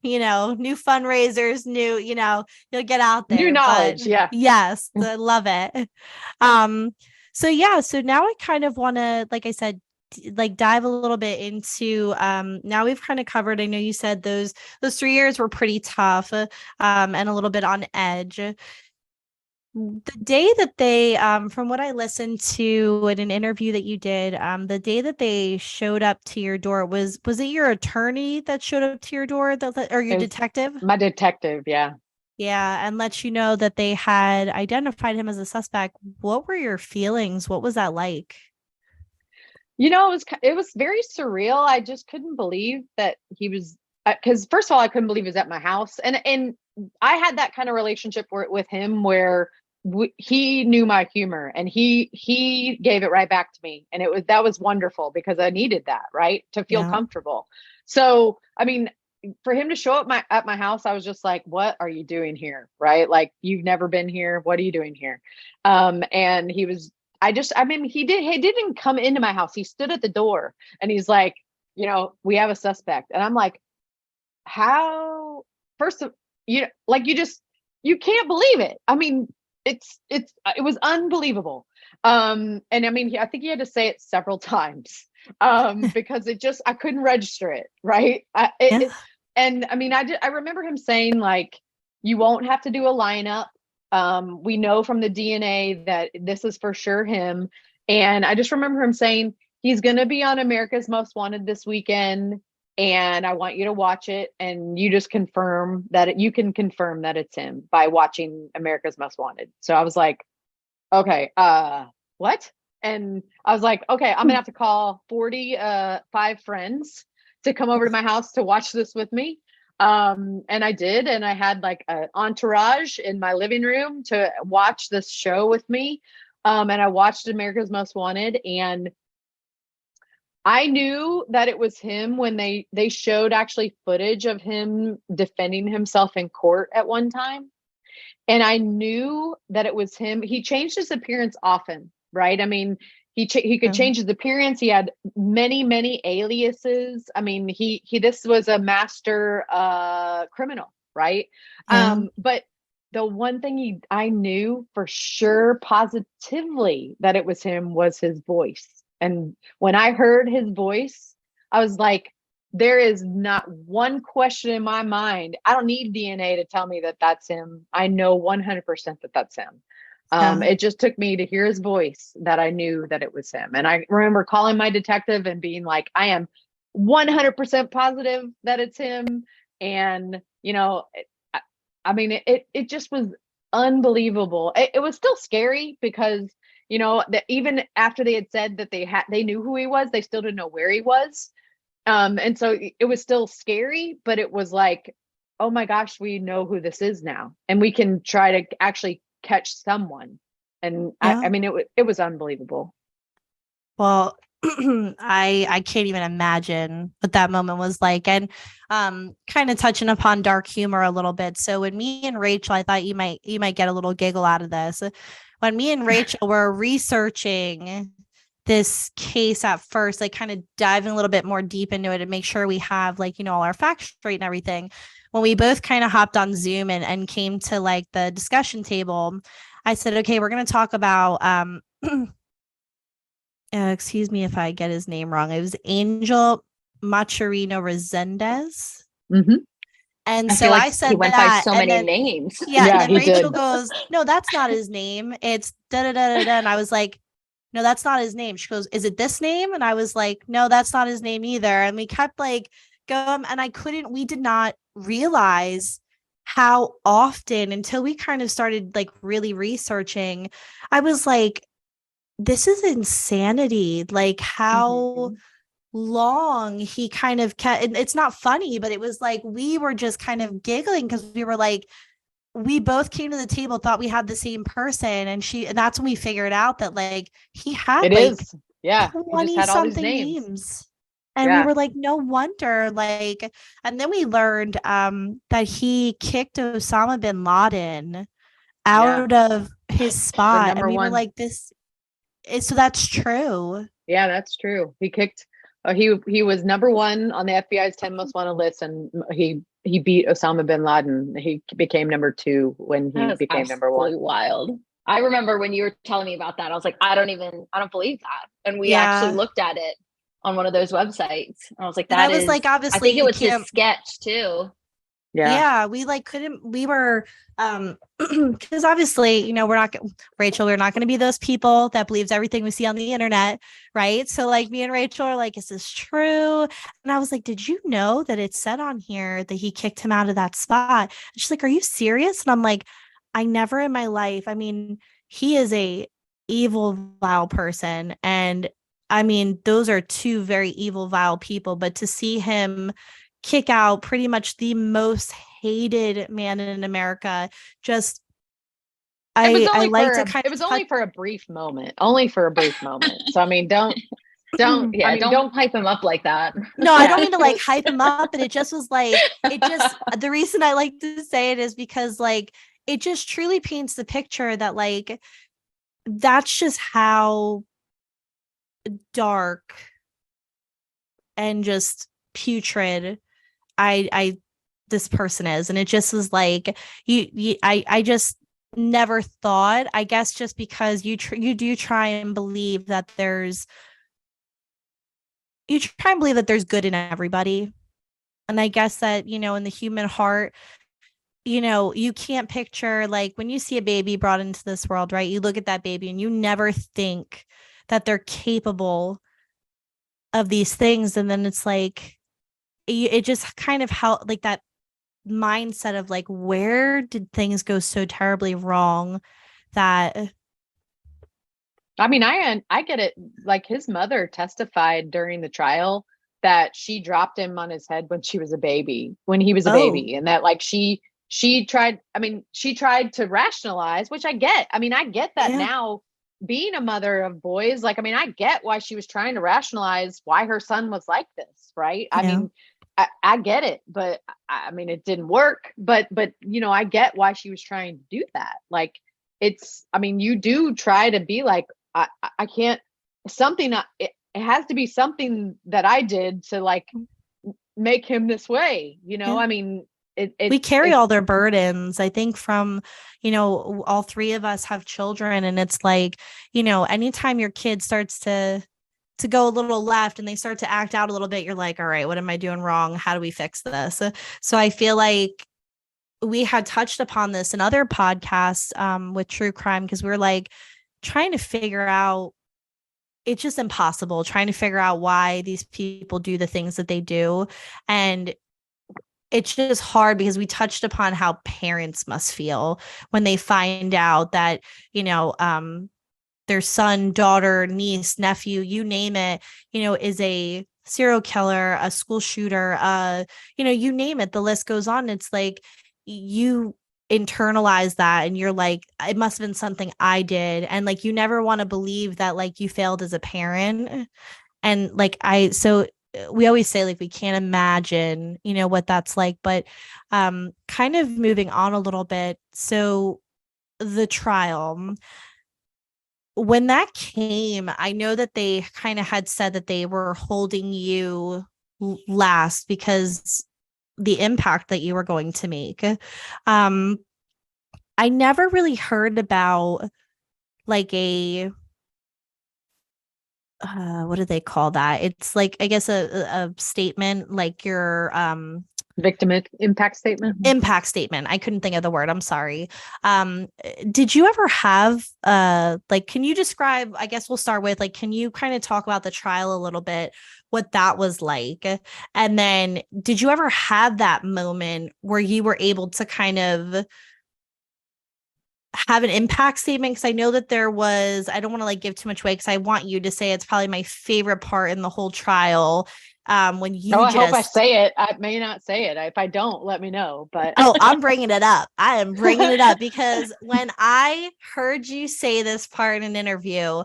new fundraisers, new, you'll get out there. New knowledge. Yes. I love it. So now I kind of want to, like I said, like dive a little bit into, now we've kind of covered, I know you said those 3 years were pretty tough, and a little bit on edge. The day that they, from what I listened to in an interview that you did, the day that they showed up to your door, was it your attorney that showed up to your door, or your It was detective? my detective. Yeah. Yeah, and let you know that they had identified him as a suspect. What were your feelings? What was that like? It was very surreal. I just couldn't believe that he was, because first of all, I couldn't believe he was at my house, and I had that kind of relationship with him where he knew my humor, and he gave it right back to me, and that was wonderful because I needed that, right, to feel Yeah. comfortable. So I mean, for him to show up at my house, I was just like, what are you doing here, right? Like, you've never been here, what are you doing here? And he was, I mean, he didn't come into my house. He stood at the door and he's like, we have a suspect. And I'm like, how? First of, like, you can't believe it. I mean, it was unbelievable. And I mean, I think he had to say it several times, because I couldn't register it. Right. Yeah. And I mean, I remember him saying, like, you won't have to do a lineup. We know from the DNA that this is for sure him. And I just remember him saying, he's going to be on America's Most Wanted this weekend, and I want you to watch it, and you just you can confirm that it's him by watching America's Most Wanted. So I was like, okay, what? And I was like, okay, I'm gonna have to call 45 friends to come over to my house to watch this with me. And I did, and I had like an entourage in my living room to watch this show with me. And I watched America's Most Wanted, and I knew that it was him when they showed actually footage of him defending himself in court at one time. And I knew that it was him. He changed his appearance often, right? I mean, he could change his appearance. He had many aliases. I mean, this was a master criminal, right? Yeah. But the one thing I knew for sure positively that it was him was his voice. And when I heard his voice, I was like, there is not one question in my mind. I don't need DNA to tell me that that's him. I know 100% that that's him. Yeah. It just took me to hear his voice that I knew that it was him. And I remember calling my detective and being like, I am 100% positive that it's him. And, I mean, it just was unbelievable. It was still scary because, that even after they had said that they knew who he was, they still didn't know where he was. And so it was still scary, but it was like, oh my gosh, we know who this is now, and we can try to actually catch someone. And Yeah. I mean, it was unbelievable. Well, I can't even imagine what that moment was like. And kind of touching upon dark humor a little bit. So when me and Rachel, I thought you might get a little giggle out of this. When me and Rachel were researching this case at first, like kind of diving a little bit more deep into it and make sure we have, like, all our facts straight and everything. When we both kind of hopped on Zoom and came to like the discussion table, I said, okay, we're going to talk about, excuse me if I get his name wrong. It was Angel Maturino Resendiz. Mm-hmm. And I so like I said he went that, by so many names. Yeah, and then Rachel did. goes, no, that's not his name. It's da da da da da. And I was like, no, that's not his name. She goes, is it this name? And I was like, no, that's not his name either. And we kept like going, and we did not realize how often, until we kind of started like really researching, I was like, this is insanity. Like how long he kind of kept, and it's not funny, but it was like we were just kind of giggling because we were like, we both came to the table, thought we had the same person, and that's when we figured out that like he had It like is. Yeah. He just 20 had all these something names. and we Yeah. were like, no wonder. Like, and then we learned that he kicked Osama bin Laden out of his spot, and number we were one. like, so that's true. Yeah, that's true. He kicked. He was number one on the FBI's 10 most wanted list, and he beat Osama bin Laden. He became number two when he became number one. Wild. I remember when you were telling me about that, I was like, I don't believe that. And we actually looked at it on one of those websites. And I was like, I think it was his sketch too. Yeah, we like couldn't, we were, because obviously, you know, Rachel, we're not going to be those people that believes everything we see on the internet, right? So like me and Rachel are like, is this true? And I was like, did you know that it said on here that he kicked him out of that spot? And she's like, are you serious? And I'm like, I never in my life, I mean, he is a evil, vile person. And I mean, those are two very evil, vile people, but to see him kick out pretty much the most hated man in America. Just I like to kind it was only for a brief moment. Only for a brief moment. So I mean, don't Yeah, I mean, don't hype him up like that. No, I don't mean to like hype him up, but it just was like, it just, the reason I like to say it is because like it just truly paints the picture that like that's just how dark and just putrid I this person is. And it just was like I just never thought, I guess just because you do try and believe that there's good in everybody. And I guess that, you know, in the human heart, you know, you can't picture like when you see a baby brought into this world, right? You look at that baby and you never think that they're capable of these things. And then it's like, it just kind of how like that mindset of like, where did things go so terribly wrong that I mean, I get it. Like his mother testified during the trial that she dropped him on his head when she was a baby, when he was a baby, and that like she tried. I mean, she tried to rationalize, which I get. I mean, I get that now. Being a mother of boys, like I mean, I get why she was trying to rationalize why her son was like this, right? I mean, I get it, but I mean, it didn't work. But you know, I get why she was trying to do that. Like it's, I mean, you do try to be like, I can't, something, it has to be something that I did to like make him this way, you know? I mean, we carry all their burdens. I think from, you know, all three of us have children, and it's like, you know, anytime your kid starts to go a little left and they start to act out a little bit, you're like, all right, what am I doing wrong? How do we fix this? So I feel like we had touched upon this in other podcasts with true crime, because we were like trying to figure out, it's just impossible trying to figure out why these people do the things that they do. And it's just hard because we touched upon how parents must feel when they find out that, you know, their son, daughter, niece, nephew, you name it, you know, is a serial killer, a school shooter, you know, you name it, the list goes on. It's like you internalize that and you're like, it must have been something I did. And like, you never want to believe that like you failed as a parent. And like, so we always say like, we can't imagine, you know, what that's like, but kind of moving on a little bit. So the trial, when that came, I know that they kind of had said that they were holding you last because the impact that you were going to make. I never really heard about like a what do they call that? It's like, I guess a statement, like your victim impact statement. I couldn't think of the word. I'm sorry. Did you ever have like, can you describe, I guess we'll start with like, can you kind of talk about the trial a little bit, what that was like? And then did you ever have that moment where you were able to kind of have an impact statement? Because I know that there was, I don't want to like give too much away because I want you to say it's probably my favorite part in the whole trial. When you I hope I say it. I may not say it. If I don't, let me know. But I'm bringing it up. I am bringing it up because when I heard you say this part in an interview,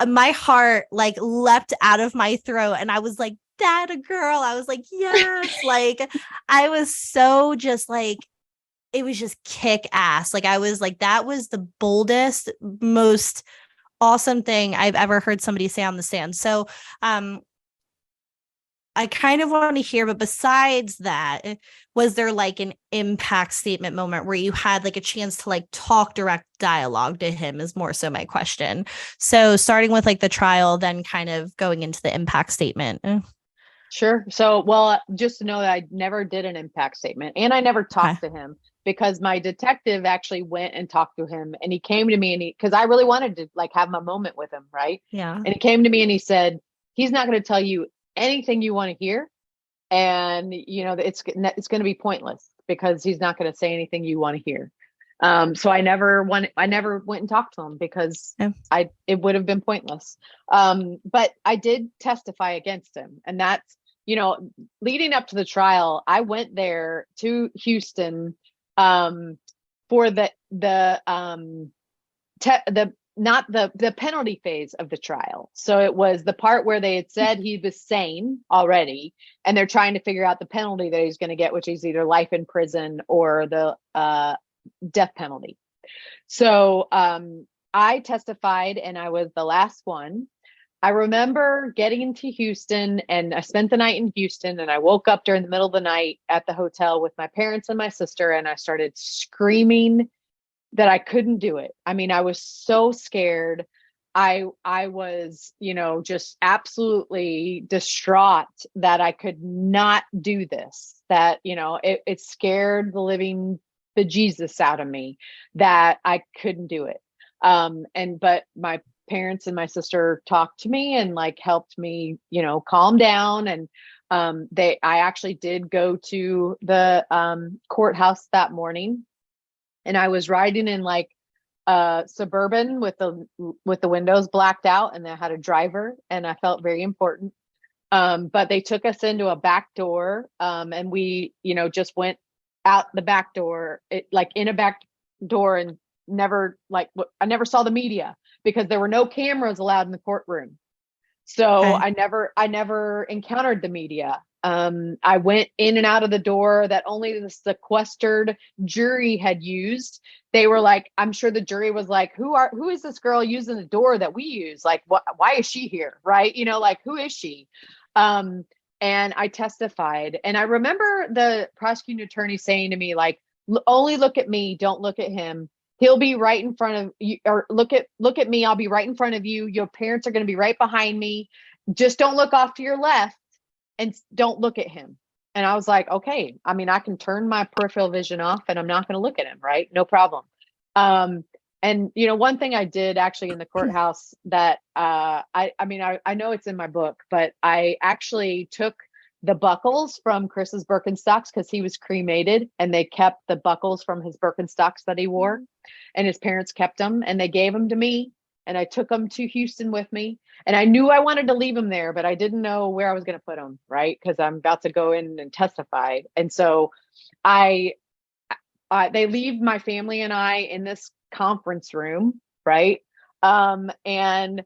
my heart like leapt out of my throat, and I was like, "That a girl!" I was like, "Yes!" Like I was so just like, it was just kick ass. Like I was like, that was the boldest, most awesome thing I've ever heard somebody say on the stand. So, I kind of want to hear, but besides that, was there like an impact statement moment where you had like a chance to like talk direct dialogue to him is more so my question. So starting with like the trial, then kind of going into the impact statement. Sure. So, well, just to know that I never did an impact statement and I never Okay. talked to him because my detective actually went and talked to him and he came to me and because I really wanted to like have my moment with him. Right. Yeah. And he came to me and he said, he's not going to tell you anything you want to hear. And, it's going to be pointless because he's not going to say anything you want to hear. So I never went and talked to him because Yeah. it would have been pointless. But I did testify against him. And that's, leading up to the trial, I went there to Houston, for not the penalty phase of the trial. So it was the part where they had said he was sane already, and they're trying to figure out the penalty that he's going to get, which is either life in prison or the death penalty. So I testified and I was the last one. I remember getting into Houston and I spent the night in Houston and I woke up during the middle of the night at the hotel with my parents and my sister and I started screaming that I couldn't do it. I mean, I was so scared. I was, just absolutely distraught that I could not do this, that, it scared the living bejesus out of me that I couldn't do it. But my parents and my sister talked to me and like helped me, calm down. And I actually did go to the courthouse that morning. And I was riding in like Suburban with the windows blacked out, and I had a driver, and I felt very important. But they took us into a back door, and we, just went out the back door, in a back door, and I never saw the media because there were no cameras allowed in the courtroom. So Okay. I never encountered the media. I went in and out of the door that only the sequestered jury had used. They were like, I'm sure the jury was like, who is this girl using the door that we use? Like, why is she here? Right. Like, who is she? And I testified. And I remember the prosecuting attorney saying to me, like, only look at me, don't look at him. He'll be right in front of you, or look at me. I'll be right in front of you. Your parents are going to be right behind me. Just don't look off to your left and don't look at him. And I was like, okay, I mean, I can turn my peripheral vision off and I'm not going to look at him. Right. No problem. And one thing I did actually in the courthouse that, I know it's in my book, but I actually took the buckles from Chris's Birkenstocks because he was cremated and they kept the buckles from his Birkenstocks that he wore, and his parents kept them and they gave them to me. And I took them to Houston with me, and I knew I wanted to leave them there, but I didn't know where I was going to put them. Right. Cause I'm about to go in and testify. And so they leave my family and I in this conference room. Right. And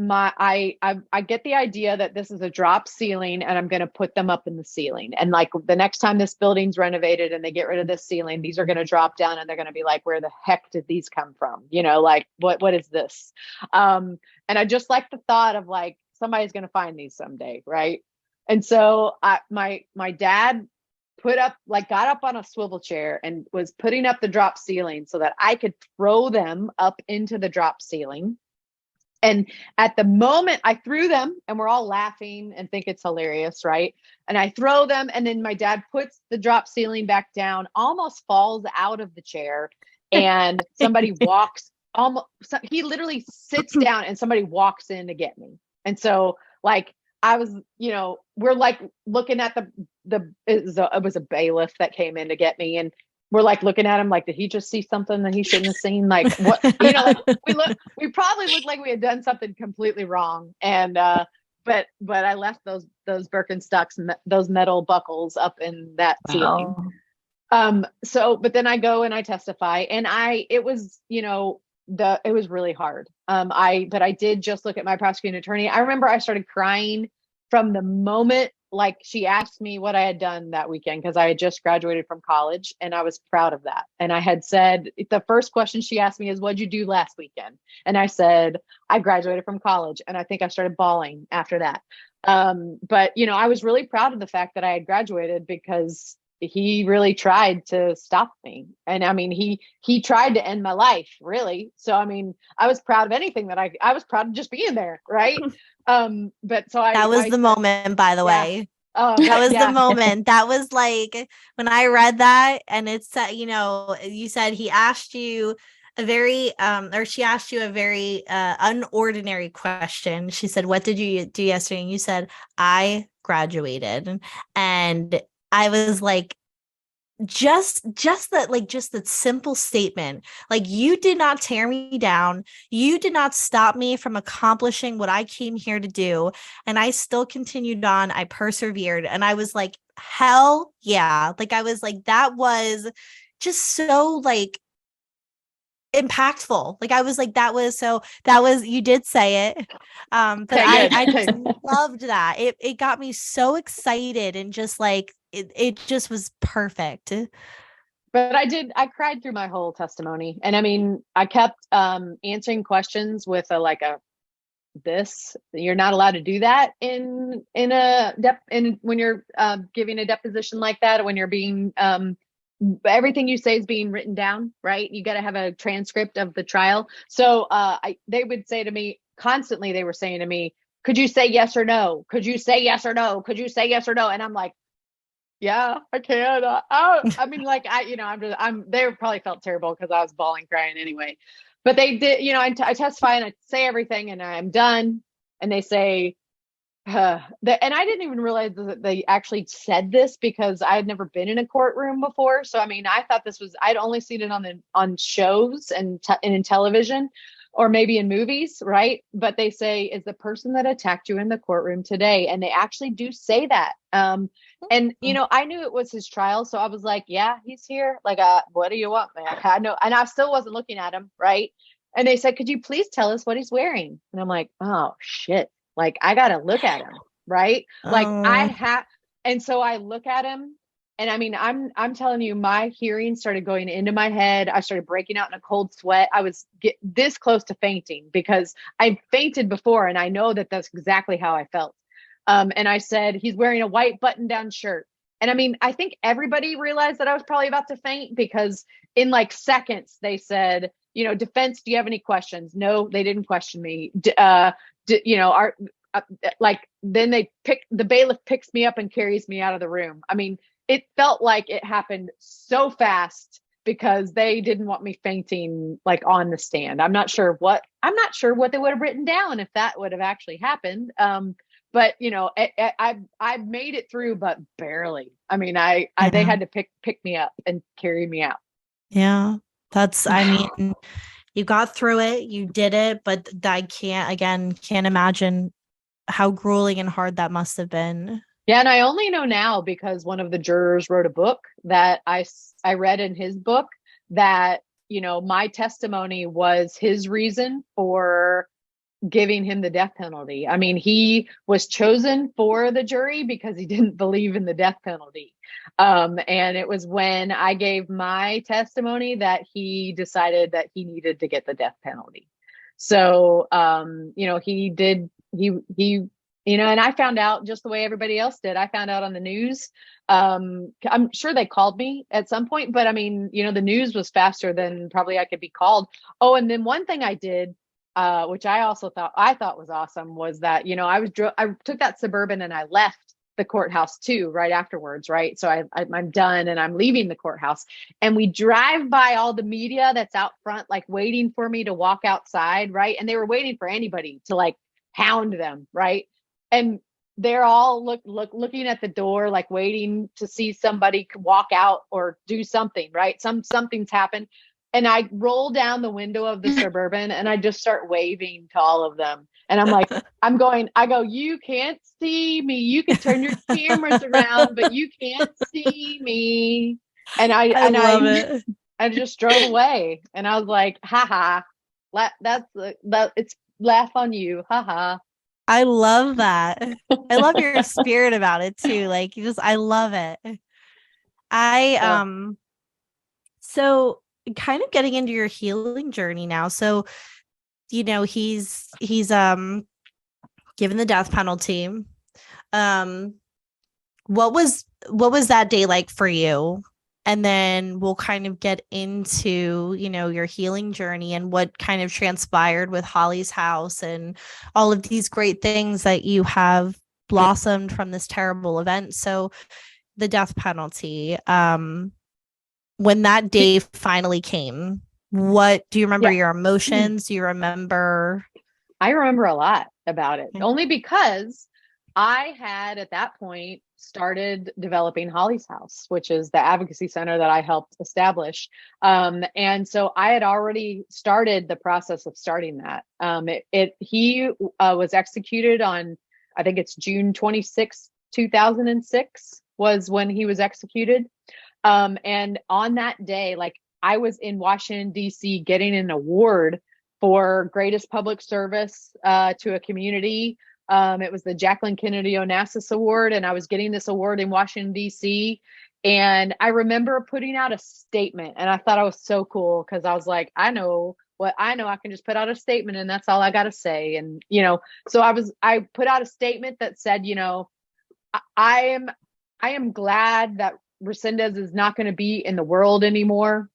I get the idea that this is a drop ceiling and I'm going to put them up in the ceiling. And like the next time this building's renovated and they get rid of this ceiling, these are going to drop down and they're going to be like, where the heck did these come from? Like what is this? And I just like the thought of like, somebody's going to find these someday. Right. And so my dad got up on a swivel chair and was putting up the drop ceiling so that I could throw them up into the drop ceiling. And at the moment I threw them, and we're all laughing and think it's hilarious, right? And I throw them, and then my dad puts the drop ceiling back down, almost falls out of the chair, and somebody he literally sits down and somebody walks in to get me. And so like I was, we're like looking at it was a bailiff that came in to get me, and we're like looking at him like, did he just see something that he shouldn't have seen? Like what, like we probably looked like we had done something completely wrong. And, but I left those Birkenstocks, those metal buckles up in that ceiling. But then I go and I testify, and it was really hard. But I did just look at my prosecuting attorney. I remember I started crying from the moment like she asked me what I had done that weekend, because I had just graduated from college and I was proud of that. And I had said, the first question she asked me is, what'd you do last weekend? And I said, I graduated from college. And I think I started bawling after that. But I was really proud of the fact that I had graduated, because he really tried to stop me. And I mean, he tried to end my life, really. So, I mean, I was proud of anything that I was proud of just being there. Right. But so that was the moment, by the way. Oh, That was yeah. the moment. That was like when I read that, and it said, you said he asked you a very or she asked you a very unordinary question. She said, "What did you do yesterday?" And you said, "I graduated." And I was like, just that simple statement, like, you did not tear me down, you did not stop me from accomplishing what I came here to do, and I still continued on, I persevered, and I was like, hell yeah. Like, I was like, that was just so like impactful. Like, I was like, that was, you did say it. But Okay, I good. just loved that. It got me so excited, and just like it just was perfect. But I cried through my whole testimony. And I mean, I kept answering questions with you're not allowed to do that when you're giving a deposition like that, or when you're being everything you say is being written down, right? You got to have a transcript of the trial. So they would say to me constantly, they were saying to me, could you say yes or no? Could you say yes or no? Could you say yes or no? And I'm like, yeah, I can. I mean, like, they probably felt terrible because I was bawling, crying anyway. But they did, I testify and I say everything and I'm done. And they say, and I didn't even realize that they actually said this because I had never been in a courtroom before. So, I mean, I thought I'd only seen it on shows and in television, or maybe in movies, right? But they say, is the person that attacked you in the courtroom today? And they actually do say that. And I knew it was his trial, so I was like, yeah, he's here. Like, what do you want, man? I know, and I still wasn't looking at him, right? And they said, could you please tell us what he's wearing? And I'm like, oh shit, like, I gotta look at him, right? Like, and so I look at him. And I mean, I'm telling you, my hearing started going into my head. I started breaking out in a cold sweat. I was this close to fainting because I fainted before, and I know that that's exactly how I felt. And I said, he's wearing a white button-down shirt. And I mean, I think everybody realized that I was probably about to faint, because in like seconds they said, defense, do you have any questions? No, they didn't question me. Then the bailiff picks me up and carries me out of the room. I mean, it felt like it happened so fast because they didn't want me fainting like on the stand. I'm not sure what they would have written down if that would have actually happened. But I made it through, but barely. I mean, they had to pick me up and carry me out. Yeah, I mean, you got through it, you did it, but I can't imagine how grueling and hard that must have been. Yeah, and I only know now because one of the jurors wrote a book that I read in his book that, my testimony was his reason for giving him the death penalty. I mean, he was chosen for the jury because he didn't believe in the death penalty. And it was when I gave my testimony that he decided that he needed to get the death penalty. So, and I found out just the way everybody else did. I found out on the news. I'm sure they called me at some point, but I mean, the news was faster than probably I could be called. Oh, and then one thing I did, which I also thought was awesome, was that, I took that Suburban and I left the courthouse too, right afterwards. Right. So I'm done and I'm leaving the courthouse, and we drive by all the media that's out front, like waiting for me to walk outside. Right. And they were waiting for anybody to like hound them. Right. And they're all looking at the door, like waiting to see somebody walk out or do something, right? Something's happened. And I roll down the window of the Suburban and I just start waving to all of them. And I'm like, I go, you can't see me. You can turn your cameras around, but you can't see me. And I love it. I just drove away, and I was like, haha, it's laugh on you. Haha. I love that. I love your spirit about it too. Like, I love it. So kind of getting into your healing journey now. So, he's given the death penalty. What was that day like for you? And then we'll kind of get into, your healing journey and what kind of transpired with Holly's house and all of these great things that you have blossomed from this terrible event. So the death penalty, when that day finally came, what do you remember your emotions? Do you remember? I remember a lot about it, only because I had at that point started developing Holly's House, which is the advocacy center that I helped establish. And so I had already started the process of starting that. He was executed on, I think it's June 26, 2006 was when he was executed. And on that day, like I was in Washington, D.C. getting an award for greatest public service to a community. It was the Jacqueline Kennedy Onassis Award, and I was getting this award in Washington, D.C. And I remember putting out a statement, and I thought I was so cool because I was like, I know what I know. I can just put out a statement, and that's all I got to say. And so I put out a statement that said, I am glad that Resendiz is not going to be in the world anymore,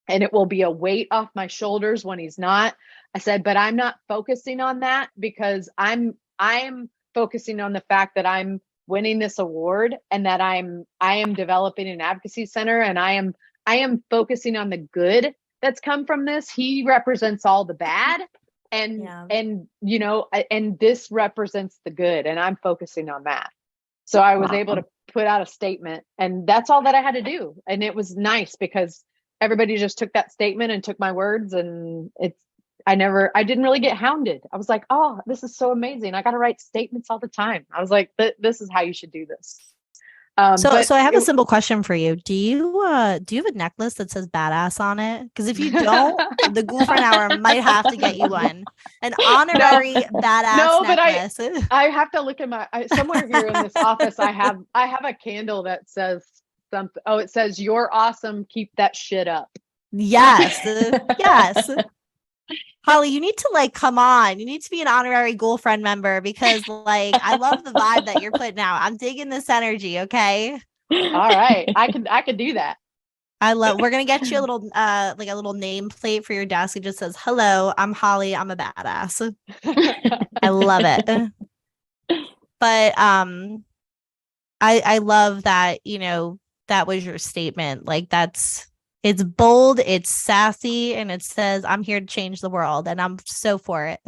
and it will be a weight off my shoulders when he's not. I said, but I'm not focusing on that because I am focusing on the fact that I'm winning this award and that I am developing an advocacy center, and I am focusing on the good that's come from this. He represents all the bad, and this represents the good, and I'm focusing on that. So I was able to put out a statement, and that's all that I had to do. And it was nice because everybody just took that statement and took my words, and I didn't really get hounded. I was like, oh, this is so amazing. I got to write statements all the time. I was like, this is how you should do this. So I have a simple question for you. Do you have a necklace that says badass on it? Because if you don't, the Girlfriend Hour might have to get you one. An honorary badass necklace. But I have to look at somewhere here in this office. I have a candle that says something. Oh, it says, "You're awesome. Keep that shit up." Yes. Yes. Holly, you need to come on. You need to be an honorary girlfriend member because I love the vibe that you're putting out. I'm digging this energy. Okay. All right. I could do that. We're going to get you a little, a little nameplate for your desk. It just says, "Hello, I'm Holly. I'm a badass." I love it. But, I love that, that was your statement. It's bold, it's sassy, and it says, "I'm here to change the world," and I'm so for it.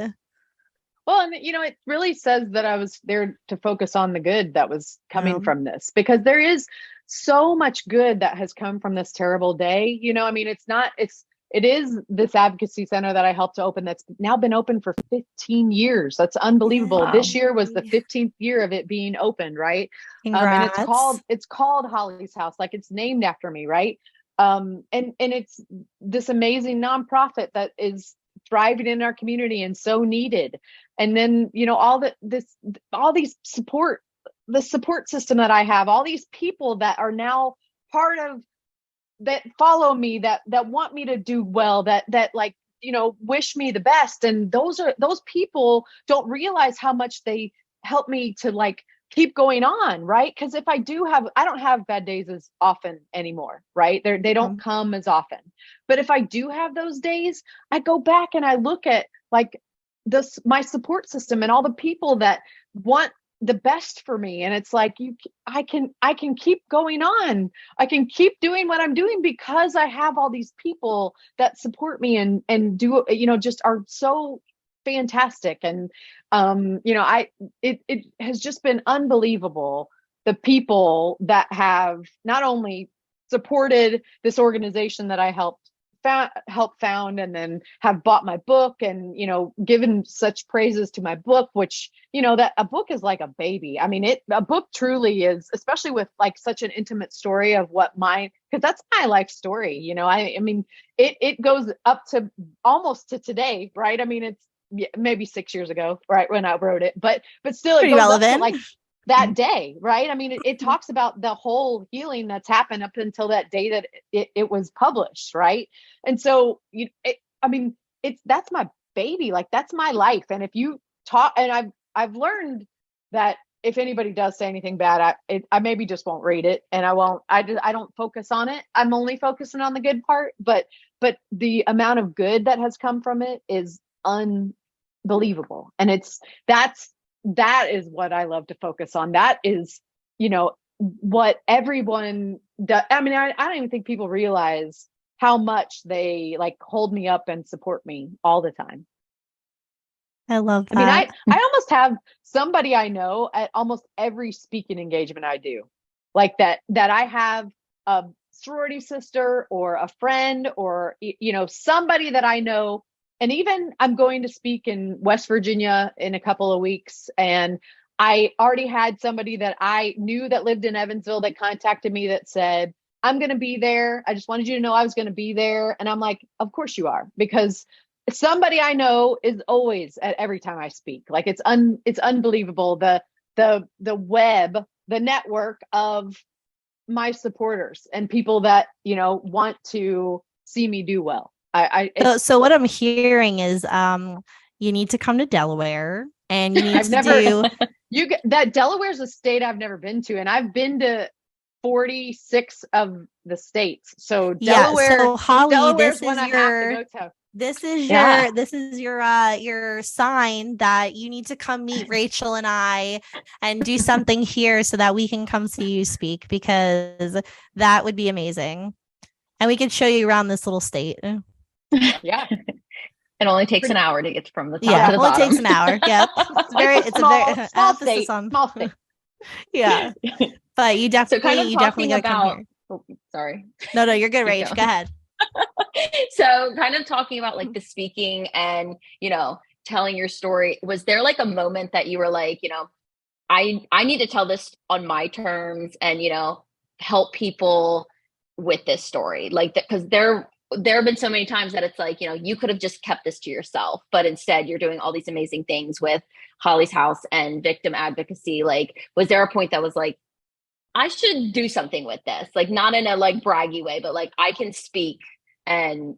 Well, and it really says that I was there to focus on the good that was coming from this, because there is so much good that has come from this terrible day. It is this advocacy center that I helped to open that's now been open for 15 years. That's unbelievable. Wow. This year was the 15th year of it being opened, right? And it's called Holly's House, like it's named after me, right? And it's this amazing nonprofit that is thriving in our community and so needed. And then, all these support, the support system that I have, all these people that are now part of that, follow me, that want me to do well, that wish me the best. And those people don't realize how much they help me to keep going on, right? Because if I don't have bad days as often anymore, right? They don't come as often. But if I do have those days, I go back and I look at my support system and all the people that want the best for me. And it's I can keep going on. I can keep doing what I'm doing because I have all these people that support me and do, just are so fantastic. And it has just been unbelievable, the people that have not only supported this organization that I helped found, and then have bought my book and given such praises to my book, which that a book is like a baby. I mean, a book truly is, especially with such an intimate story of because that's my life story. I mean it goes up to almost to today, right? I mean, it's maybe 6 years ago, right, when I wrote it, but still it pretty goes relevant. Up to that day, right? I mean, it talks about the whole healing that's happened up until that day that it was published, right? And so that's my baby, that's my life. And if you talk, and I've learned that if anybody does say anything bad, I maybe just won't read it, and I don't focus on it. I'm only focusing on the good part, but the amount of good that has come from it is unbelievable. And that's that is what I love to focus on. That is, what everyone does. I mean, I don't even think people realize how much they like hold me up and support me all the time. I love that. I mean, I almost have somebody I know at almost every speaking engagement I do, like that I have a sorority sister or a friend or, somebody that I know. And even I'm going to speak in West Virginia in a couple of weeks. And I already had somebody that I knew that lived in Evansville that contacted me that said, I'm going to be there. I just wanted you to know I was going to be there. And I'm like, of course you are, because somebody I know is always at every time I speak. Like it's unbelievable. The web, the network of my supporters and people that, want to see me do well. So what I'm hearing is you need to come to Delaware and you need that Delaware's a state I've never been to, and I've been to 46 of the states. So Delaware, so Holly, Delaware's one I have to go to. This is your sign that you need to come meet Rachel and I and do something here so that we can come see you speak, because that would be amazing. And we could show you around this little state. Yeah. It only takes an hour to get from the top to the bottom. It only takes an hour. Yep. It's a very small state. Small state. Yeah. But you definitely gotta come here. Oh, sorry. No, you're good, Rach. Go ahead. So kind of talking about like the speaking and, telling your story, was there like a moment that you were like, I need to tell this on my terms and, help people with this story? Like that, because there have been so many times that it's like, you could have just kept this to yourself, but instead you're doing all these amazing things with Holly's House and victim advocacy. Like, was there a point that was like, I should do something with this? Like, not in a like braggy way, but like I can speak and,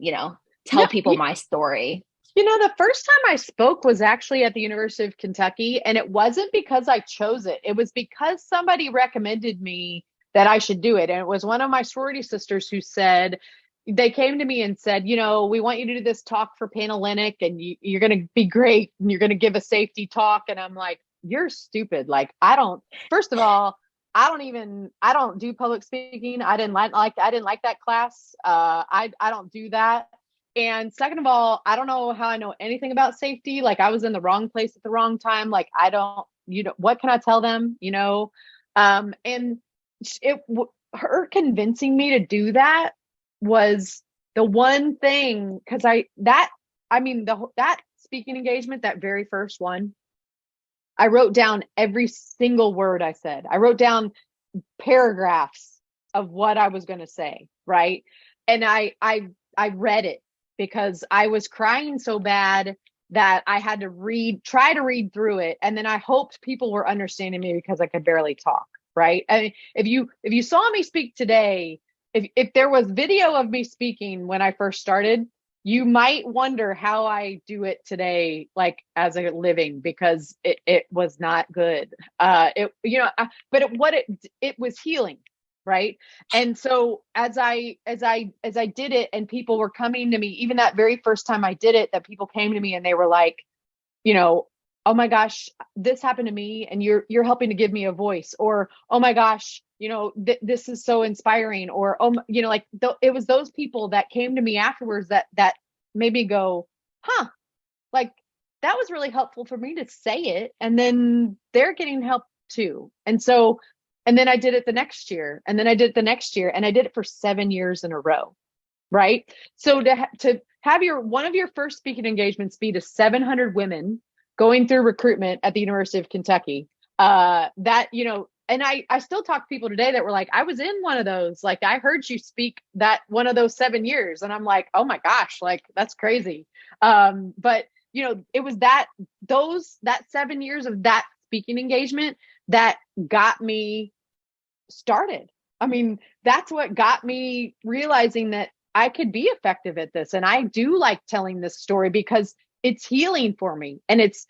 tell people my story. The first time I spoke was actually at the University of Kentucky, and it wasn't because I chose it. It was because somebody recommended me that I should do it. And it was one of my sorority sisters who said, they came to me and said, we want you to do this talk for Panhellenic, and you're going to be great, and you're going to give a safety talk. And I'm like, you're stupid. Like, first of all, I don't do public speaking. I didn't like that class. I don't do that. And second of all, I don't know how I know anything about safety. Like, I was in the wrong place at the wrong time. Like, I don't, what can I tell them? And her convincing me to do that was the one thing, because that speaking engagement, that very first one, I wrote down every single word I said. I wrote down paragraphs of what I was going to say. Right. And I read it because I was crying so bad that I had to try to read through it. And then I hoped people were understanding me because I could barely talk. Right. I mean, if you saw me speak today, if there was video of me speaking when I first started, you might wonder how I do it today, like as a living, because it was not good. But it was healing. Right. And so as I did it and people were coming to me, even that very first time I did it, that people came to me and they were like, oh my gosh, this happened to me and you're helping to give me a voice, or, oh my gosh, this is so inspiring, or, it was those people that came to me afterwards that made me go, huh, like that was really helpful for me to say it. And then they're getting help too. And then I did it the next year, and then I did it the next year, and I did it for 7 years in a row. Right. So to have one of your first speaking engagements be to 700 women going through recruitment at the University of Kentucky, and I still talk to people today that were like, I was in one of those, like, I heard you speak that one of those 7 years. And I'm like, oh my gosh, like, that's crazy. But it was that 7 years of that speaking engagement that got me started. I mean, that's what got me realizing that I could be effective at this. And I do like telling this story because it's healing for me. And it's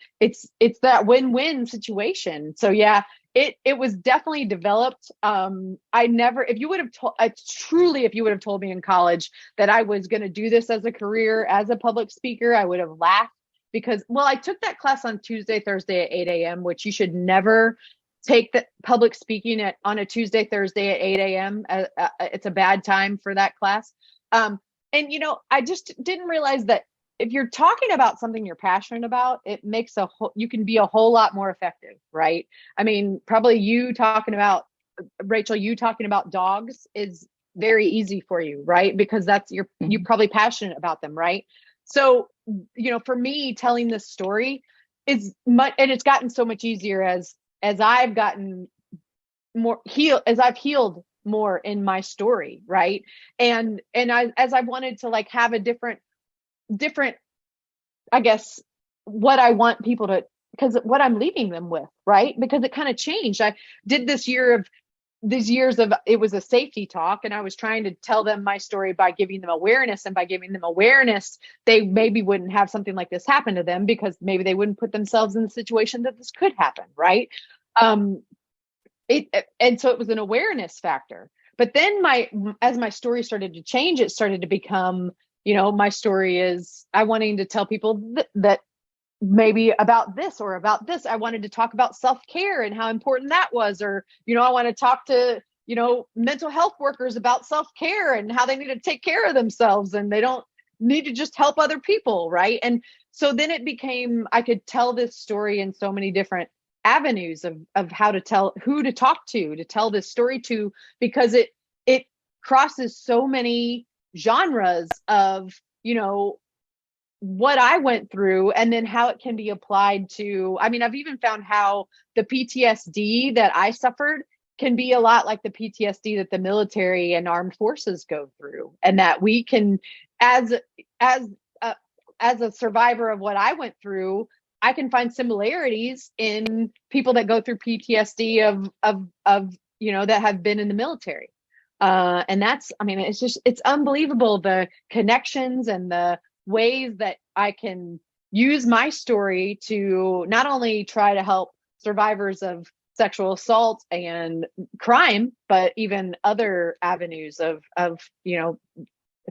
that win-win situation. So yeah, it was definitely developed. If you would have told me in college that I was going to do this as a career, as a public speaker, I would have laughed, because, well, I took that class on Tuesday, Thursday at 8 a.m., which you should never take the public speaking on a Tuesday, Thursday at 8 a.m. It's a bad time for that class. And, you know, I just didn't realize that if you're talking about something you're passionate about, it makes you can be a whole lot more effective, right? I mean, probably Rachel, you talking about dogs is very easy for you, right? Because you're probably passionate about them, right? So, you know, for me, telling this story is much, and it's gotten so much easier as I've gotten more as I've healed more in my story, right? And as I've wanted to like have a different, I guess, what I want people to, because what I'm leaving them with, right? Because it kind of changed. I did these years of, it was a safety talk, and I was trying to tell them my story by giving them awareness, and by giving them awareness, they maybe wouldn't have something like this happen to them, because maybe they wouldn't put themselves in the situation that this could happen, right? And so it was an awareness factor. But then as my story started to change, it started to become, you know, my story is I wanting to tell people that maybe about this or about this. I wanted to talk about self-care and how important that was, or, you know, I want to talk to, you know, mental health workers about self-care and how they need to take care of themselves, and they don't need to just help other people, right? And so then it became, I could tell this story in so many different avenues of how to tell, who to talk to tell this story to, because it crosses so many genres of, you know, what I went through, and then how it can be applied to, I mean, I've even found how the PTSD that I suffered can be a lot like the PTSD that the military and armed forces go through, and that we can, as a survivor of what I went through, I can find similarities in people that go through PTSD of you know, that have been in the military. And that's, I mean, it's unbelievable, the connections and the ways that I can use my story to not only try to help survivors of sexual assault and crime, but even other avenues of, you know,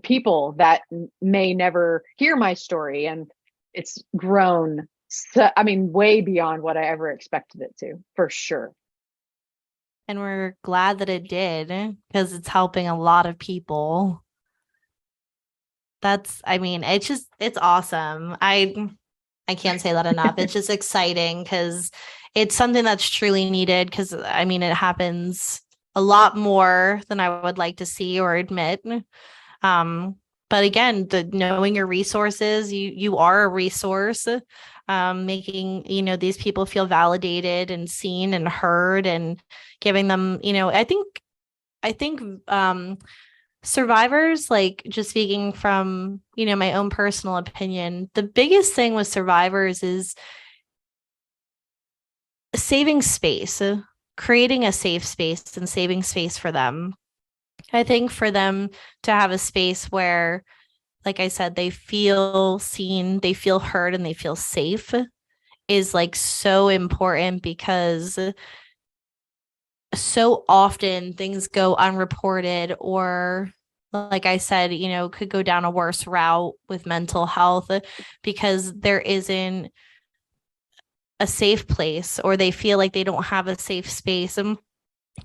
people that may never hear my story. And it's grown, I mean, way beyond what I ever expected it to, for sure. And we're glad that it did, because it's helping a lot of people. I mean, it's awesome. I can't say that enough. It's just exciting because it's something that's truly needed, because I mean, it happens a lot more than I would like to see or admit. But again, knowing your resources, you are a resource, making, you know, these people feel validated and seen and heard, and giving them, you know, I think survivors, like, just speaking from, you know, my own personal opinion, the biggest thing with survivors is saving space, creating a safe space and saving space for them. I think for them to have a space where, like I said, they feel seen, they feel heard, and they feel safe is like so important, because so often things go unreported, or, like I said, you know, could go down a worse route with mental health because there isn't a safe place, or they feel like they don't have a safe space,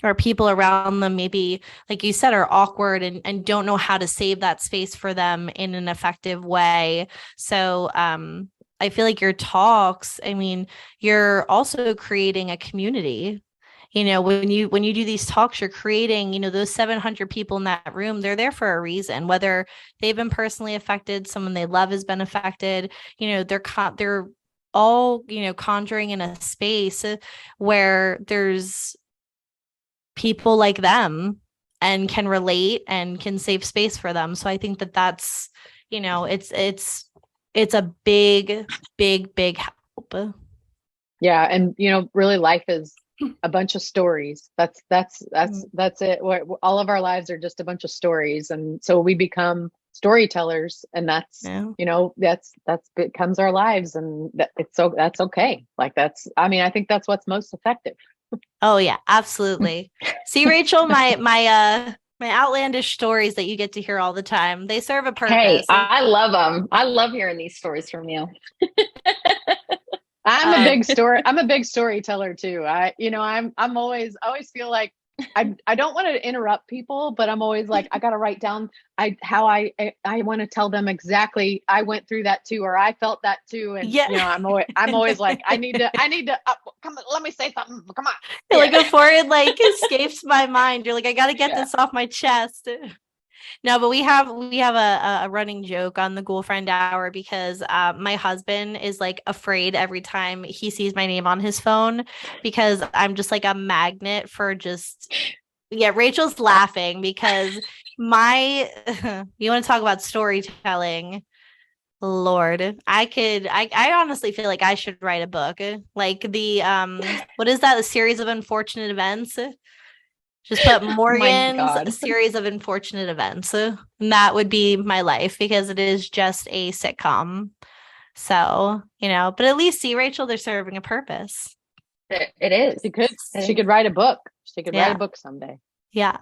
or people around them maybe, like you said, are awkward and don't know how to save that space for them in an effective way. So I feel like your talks, I mean, you're also creating a community. You know, when you do these talks, you're creating, you know, those 700 people in that room, they're there for a reason, whether they've been personally affected, someone they love has been affected, you know, they're all, you know, conjuring in a space where there's people like them and can relate and can save space for them. So I think that's, you know, it's a big help. Yeah. And, you know, really life is a bunch of stories. That's it. All of our lives are just a bunch of stories. And so we become storytellers, and that's, you know, that's becomes our lives, and that's okay. Like I think that's what's most effective. Oh yeah, absolutely. See, Rachel, my My outlandish stories that you get to hear all the time. They serve a Hey, purpose. I love them. I love hearing these stories from you. I'm a big storyteller too. I'm always, I always feel like I don't want to interrupt people, but I'm always like, I got to write down I want to tell them exactly, I went through that too, or I felt that too. And, Yeah. I'm always like, I need to, come on, let me say something. Come on. Like before it like escapes my mind, you're like, I got to get Yeah. this off my chest. No, but we have a running joke on the Ghoul Friend Hour because my husband is like afraid every time he sees my name on his phone because I'm just like a magnet for just Rachel's laughing because my you want to talk about storytelling. Lord, I honestly feel like I should write a book. Like the what is that? A series of unfortunate events? Just put My Morgan's God. series of unfortunate events. And that would be my life because it is just a sitcom. So, but at least see, Rachel, they're serving a purpose. It is. She could write a book. She could write Yeah. a book someday. Yeah.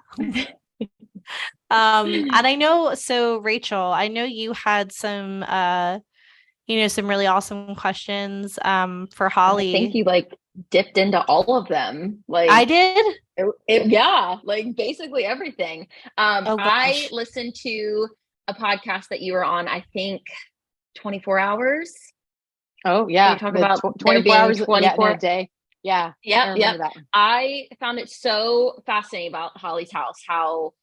And I know, so Rachel, I know you had some some really awesome questions for Holly. I think you like dipped into all of them. Like I did. Yeah, like basically everything. Oh I gosh. listened to a podcast that you were on, I think 24 hours. Oh yeah. You talk about 24 hours 24 in a day. Yeah. Yep, I remember that one. I found it so fascinating about Holly's house, how,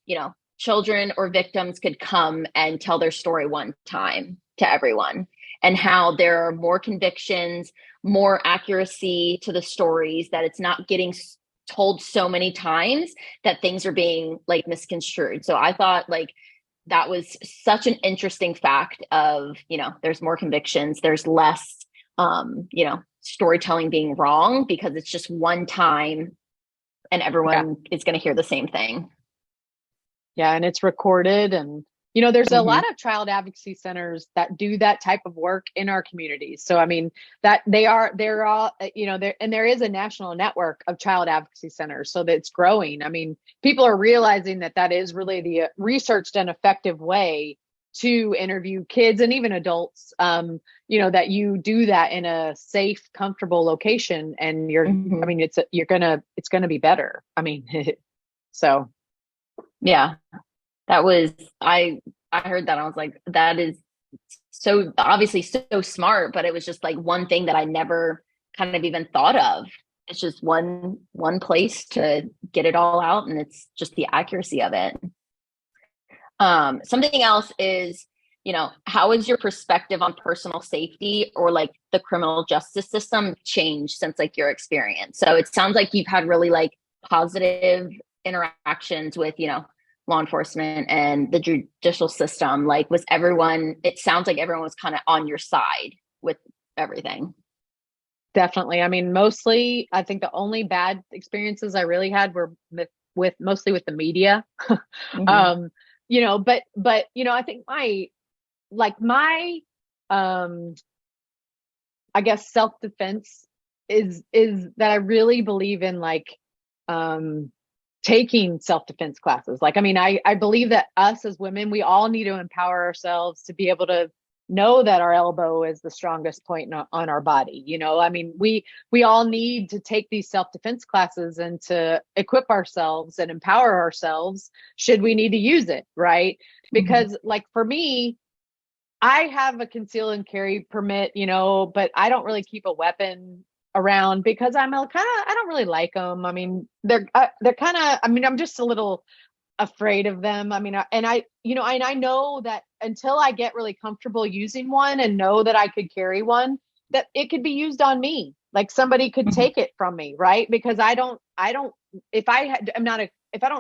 children or victims could come and tell their story one time to everyone, and how there are more convictions, more accuracy to the stories, that it's not getting told so many times that things are being like misconstrued. So I thought like that was such an interesting fact of, there's more convictions, there's less, storytelling being wrong because it's just one time and everyone is going to hear the same thing. Yeah. And it's recorded. And, there's a lot of child advocacy centers that do that type of work in our communities. So, I mean, that they're all, and there is a national network of child advocacy centers. So that's growing. I mean, people are realizing that is really the researched and effective way to interview kids and even adults, that you do that in a safe, comfortable location. And I mean, it's going to be better. I mean, so. Yeah, that was, I heard that. I was like, that is so obviously so smart, but it was just like one thing that I never kind of even thought of. It's just one place to get it all out. And it's just the accuracy of it. Something else is, how has your perspective on personal safety or like the criminal justice system changed since like your experience? So it sounds like you've had really like positive interactions with, law enforcement and the judicial system. Like it sounds like everyone was kind of on your side with everything. Definitely. I mean, mostly, I think the only bad experiences I really had were mostly with the media. But I think I guess self-defense is that I really believe in taking self-defense classes. Like, I mean, I believe that us as women, we all need to empower ourselves to be able to know that our elbow is the strongest point on our body. I mean, we all need to take these self-defense classes and to equip ourselves and empower ourselves should we need to use it. Right. Because like for me, I have a conceal and carry permit, but I don't really keep a weapon around because I don't really like them. I mean, they're kind of, I mean, I'm just a little afraid of them. I mean, and I know that until I get really comfortable using one and know that I could carry one, that it could be used on me. Like somebody could take it from me. Right. Because if I don't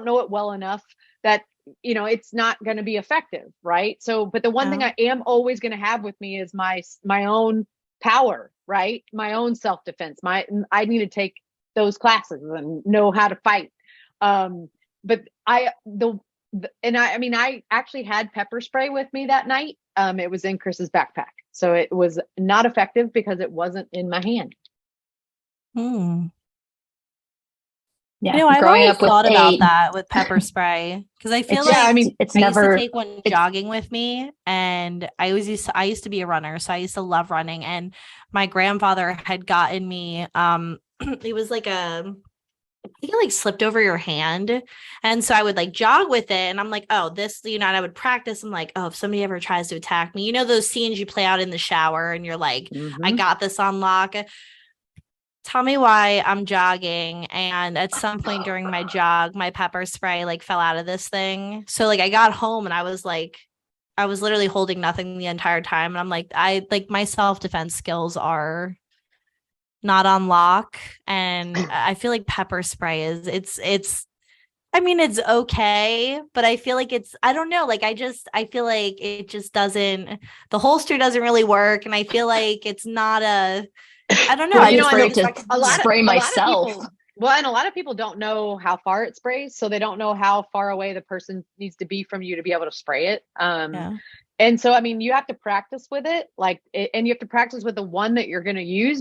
know it well enough that, it's not going to be effective. Right. So, but the one thing I am always going to have with me is my own power, right? My own self-defense. I need to take those classes and know how to fight. But I actually had pepper spray with me that night. It was in Chris's backpack. So it was not effective because it wasn't in my hand. Yeah. I've Growing always up with thought about a, that with pepper spray because I feel it's Yeah, like I just, mean, it's I used to never, take one it's, jogging with me, and I used to be a runner, so I used to love running. And my grandfather had gotten me it was like I think it like slipped over your hand. And so I would like jog with it. And I'm like, oh, this, and I would practice. I'm like, oh, if somebody ever tries to attack me, those scenes you play out in the shower and you're like, I mhm. got this on lock. Tell me why I'm jogging. And at some point during my jog, my pepper spray like fell out of this thing. So like I got home and I was like, I was literally holding nothing the entire time. And I'm like, my self-defense skills are not on lock. And I feel like pepper spray is I mean, it's okay, but I feel like I don't know, like I feel like it just doesn't, the holster doesn't really work. And I feel like it's not I don't know. Well, I I just just feel spray like it it's to not convenient. spray a lot of myself. people, well, and a lot of people don't know how far it sprays, so they don't know how far away the person needs to be from you to be able to spray it. Yeah. And so, I mean, you have to practice with it, and you have to practice with the one that you're going to use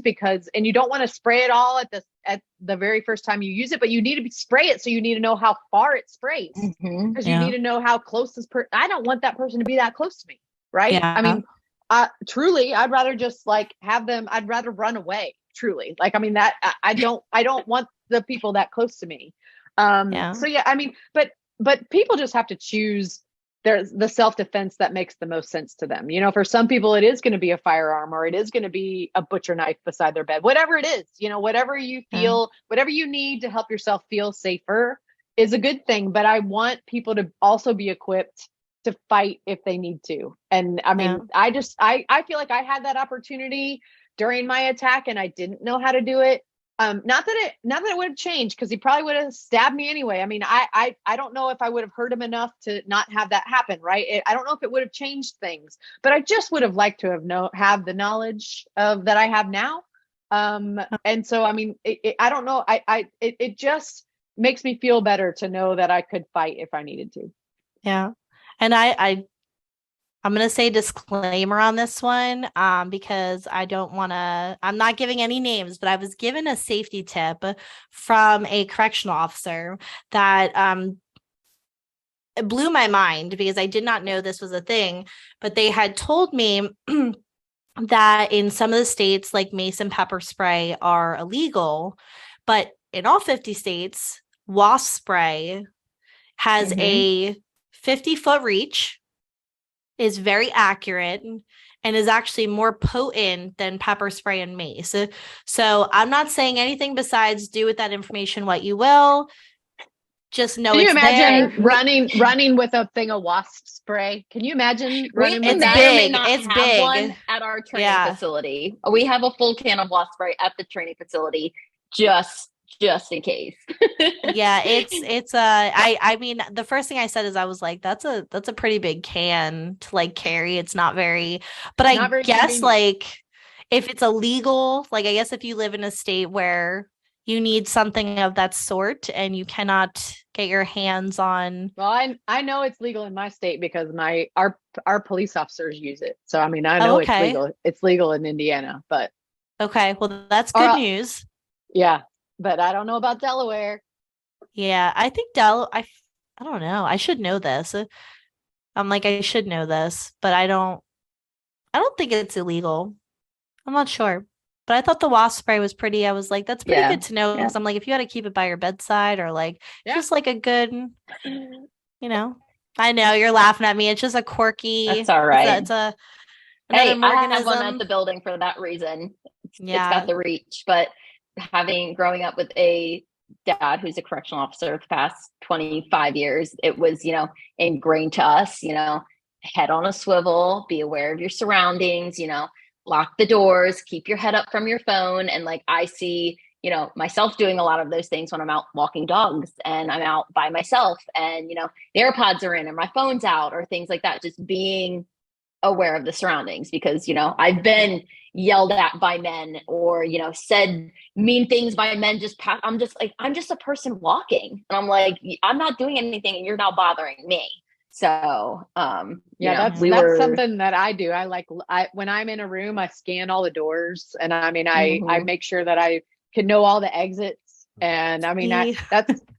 and you don't want to spray it all at the very first time you use it, but you need to spray it. So you need to know how far it sprays because you Yeah. need to know how close I don't want that person to be that close to me. Right. Yeah. I mean, truly, I'd rather just like I'd rather run away. Truly. Like, I mean, I don't want the people that close to me. Yeah. So yeah, I mean, but people just have to choose the self-defense that makes the most sense to them. For some people it is going to be a firearm, or it is going to be a butcher knife beside their bed, whatever it is. Whatever you feel, whatever you need to help yourself feel safer is a good thing. But I want people to also be equipped to fight if they need to. And I mean, I feel like I had that opportunity during my attack and I didn't know how to do it. Not that it would have changed, because he probably would have stabbed me anyway. I mean, I don't know if I would have hurt him enough to not have that happen, right? I don't know if it would have changed things, but I just would have liked to have the knowledge of that I have now. And so, I mean, I don't know. It just makes me feel better to know that I could fight if I needed to. Yeah. And I'm going to say disclaimer on this one, because I'm not giving any names, but I was given a safety tip from a correctional officer that it blew my mind, because I did not know this was a thing, but they had told me that in some of the states, like mace and pepper spray are illegal, but in all 50 states, wasp spray has a 50-foot reach, is very accurate, and is actually more potent than pepper spray and mace. So I'm not saying anything besides do with that information what you will. Just know Can you it's imagine there. running with a thing of wasp spray? Can you imagine running with It's that? May or may big. not It's have big. one at our training Yeah. facility. We have a full can of wasp spray at the training facility, just in case. Yeah, I mean, the first thing I said is I was like, that's a pretty big can to like carry. It's not very, but I guess convenient. like if it's illegal, like I guess if you live in a state where you need something of that sort and you cannot get your hands on. Well, I know it's legal in my state because our police officers use it. So I mean, I know it's Okay. legal. It's legal in Indiana, but Okay, well that's good news. Yeah, but I don't know about Delaware. Yeah, I think I don't know. I should know this. I'm like, I should know this, but I don't think it's illegal. I'm not sure. But I thought the wasp spray was pretty. I was like, that's pretty good to know. Because I'm like, if you got to keep it by your bedside, or like just like a good, I know you're laughing at me. It's just a quirky. That's all right. It's a Hey, another I have one at the building for that reason. It's got the reach. But growing up with a dad who's a correctional officer the past 25 years, it was, ingrained to us, head on a swivel, be aware of your surroundings, lock the doors, keep your head up from your phone. And like, I see, myself doing a lot of those things when I'm out walking dogs and I'm out by myself and, the AirPods are in and my phone's out, or things like that. Just being aware of the surroundings, because, I've been yelled at by men, or, said mean things by men. I'm just a person walking, and I'm like, I'm not doing anything and you're not bothering me. So, that's something that I do. When I'm in a room, I scan all the doors, and I mean, I make sure that I can know all the exits And I mean,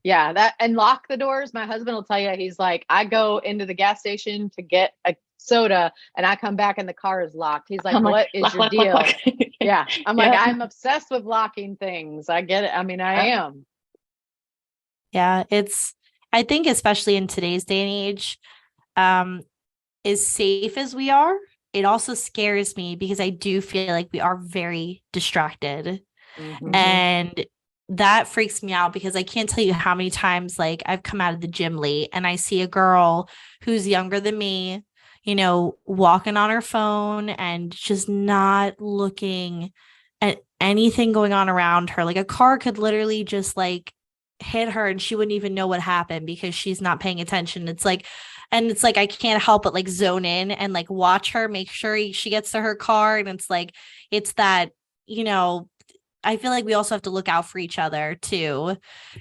Yeah. and lock the doors. My husband will tell you, he's like, I go into the gas station to get a soda and I come back and the car is locked. He's like, I'm like, what is your lock, lock, deal? lock. Yeah. I'm like, Yeah. I'm obsessed with locking things. I get it. I mean, I am. Yeah. I think especially in today's day and age, um, as safe as we are, it also scares me because I do feel like we are very distracted. Mm-hmm. And that freaks me out because I can't tell you how many times like I've come out of the gym late and I see a girl who's younger than me, walking on her phone and just not looking at anything going on around her. Like a car could literally just like hit her and she wouldn't even know what happened because she's not paying attention. It's like I can't help but like zone in and like watch her, make sure she gets to her car. And it's that, I feel like we also have to look out for each other too.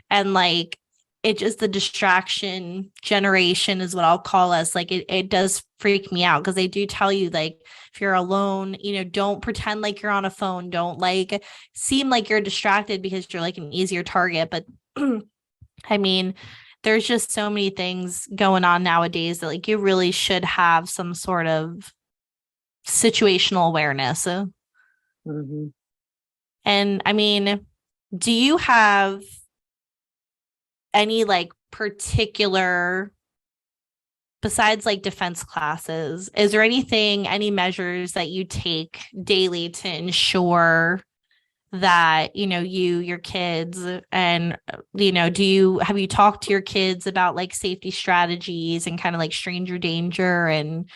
And like it just the distraction generation is what I'll call us. Like it does freak me out because they do tell you like if you're alone, don't pretend like you're on a phone. Don't like seem like you're distracted because you're like an easier target. But I mean, there's just so many things going on nowadays that like you really should have some sort of situational awareness. Mm-hmm. And I mean, do you have any like particular, besides like defense classes, is there any measures that you take daily to ensure that, your kids and, have you talked to your kids about like safety strategies and kind of like stranger danger and,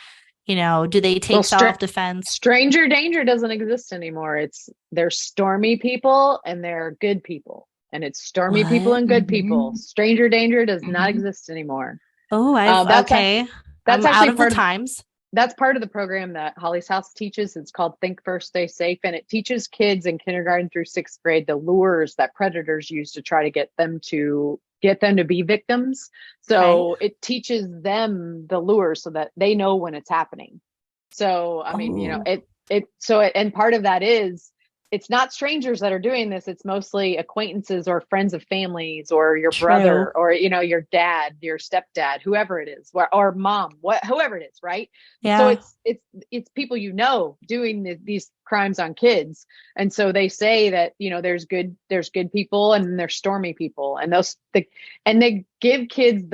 do they take self-defense? Stranger danger doesn't exist anymore. There's stormy people and they're good people. And it's stormy people and good people. Stranger danger does not exist anymore. Oh, okay. That's I'm actually out of the times. That's part of the program that Holly's House teaches. It's called Think First, Stay Safe. And it teaches kids in kindergarten through 6th grade the lures that predators use to try to get them to be victims. So It teaches them the lures so that they know when it's happening. So, I mean, and part of that is it's not strangers that are doing this. It's mostly acquaintances or friends of families or your brother or, your dad, your stepdad, whoever it is, or mom, whoever it is. Right. Yeah. So it's people, doing these crimes on kids. And so they say that, there's good people and there's stormy people and and they give kids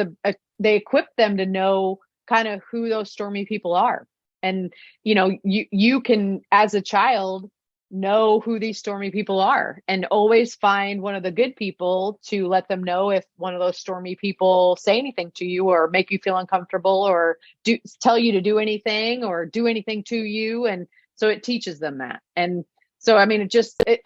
they equip them to know kind of who those stormy people are. And, you can, as a child, know who these stormy people are and always find one of the good people to let them know if one of those stormy people say anything to you or make you feel uncomfortable or tell you to do anything or do anything to you. And so it teaches them that. And so, I mean,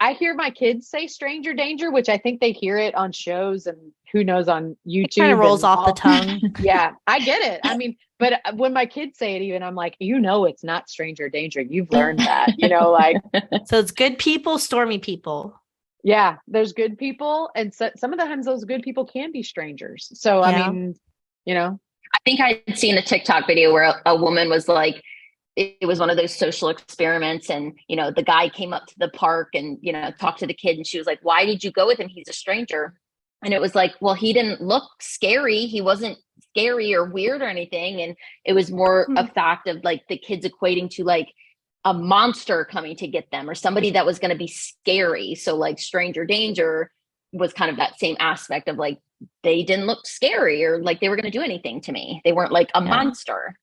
I hear my kids say stranger danger, which I think they hear it on shows and who knows on YouTube. It kind of rolls off the tongue. Yeah, I get it. I mean, but when my kids say it, even I'm like, it's not stranger danger. You've learned that, like. So it's good people, stormy people. Yeah, there's good people. And so, some of the times those good people can be strangers. So, Yeah. I mean, I think I'd seen a TikTok video where a woman was like, it was one of those social experiments. And, the guy came up to the park and, talked to the kid. And she was like, why did you go with him? He's a stranger. And it was like, well, he didn't look scary. He wasn't scary or weird or anything. And it was more a fact of like the kids equating to like a monster coming to get them or somebody that was going to be scary. So like stranger danger was kind of that same aspect of like, they didn't look scary or like they were going to do anything to me. They weren't like a monster.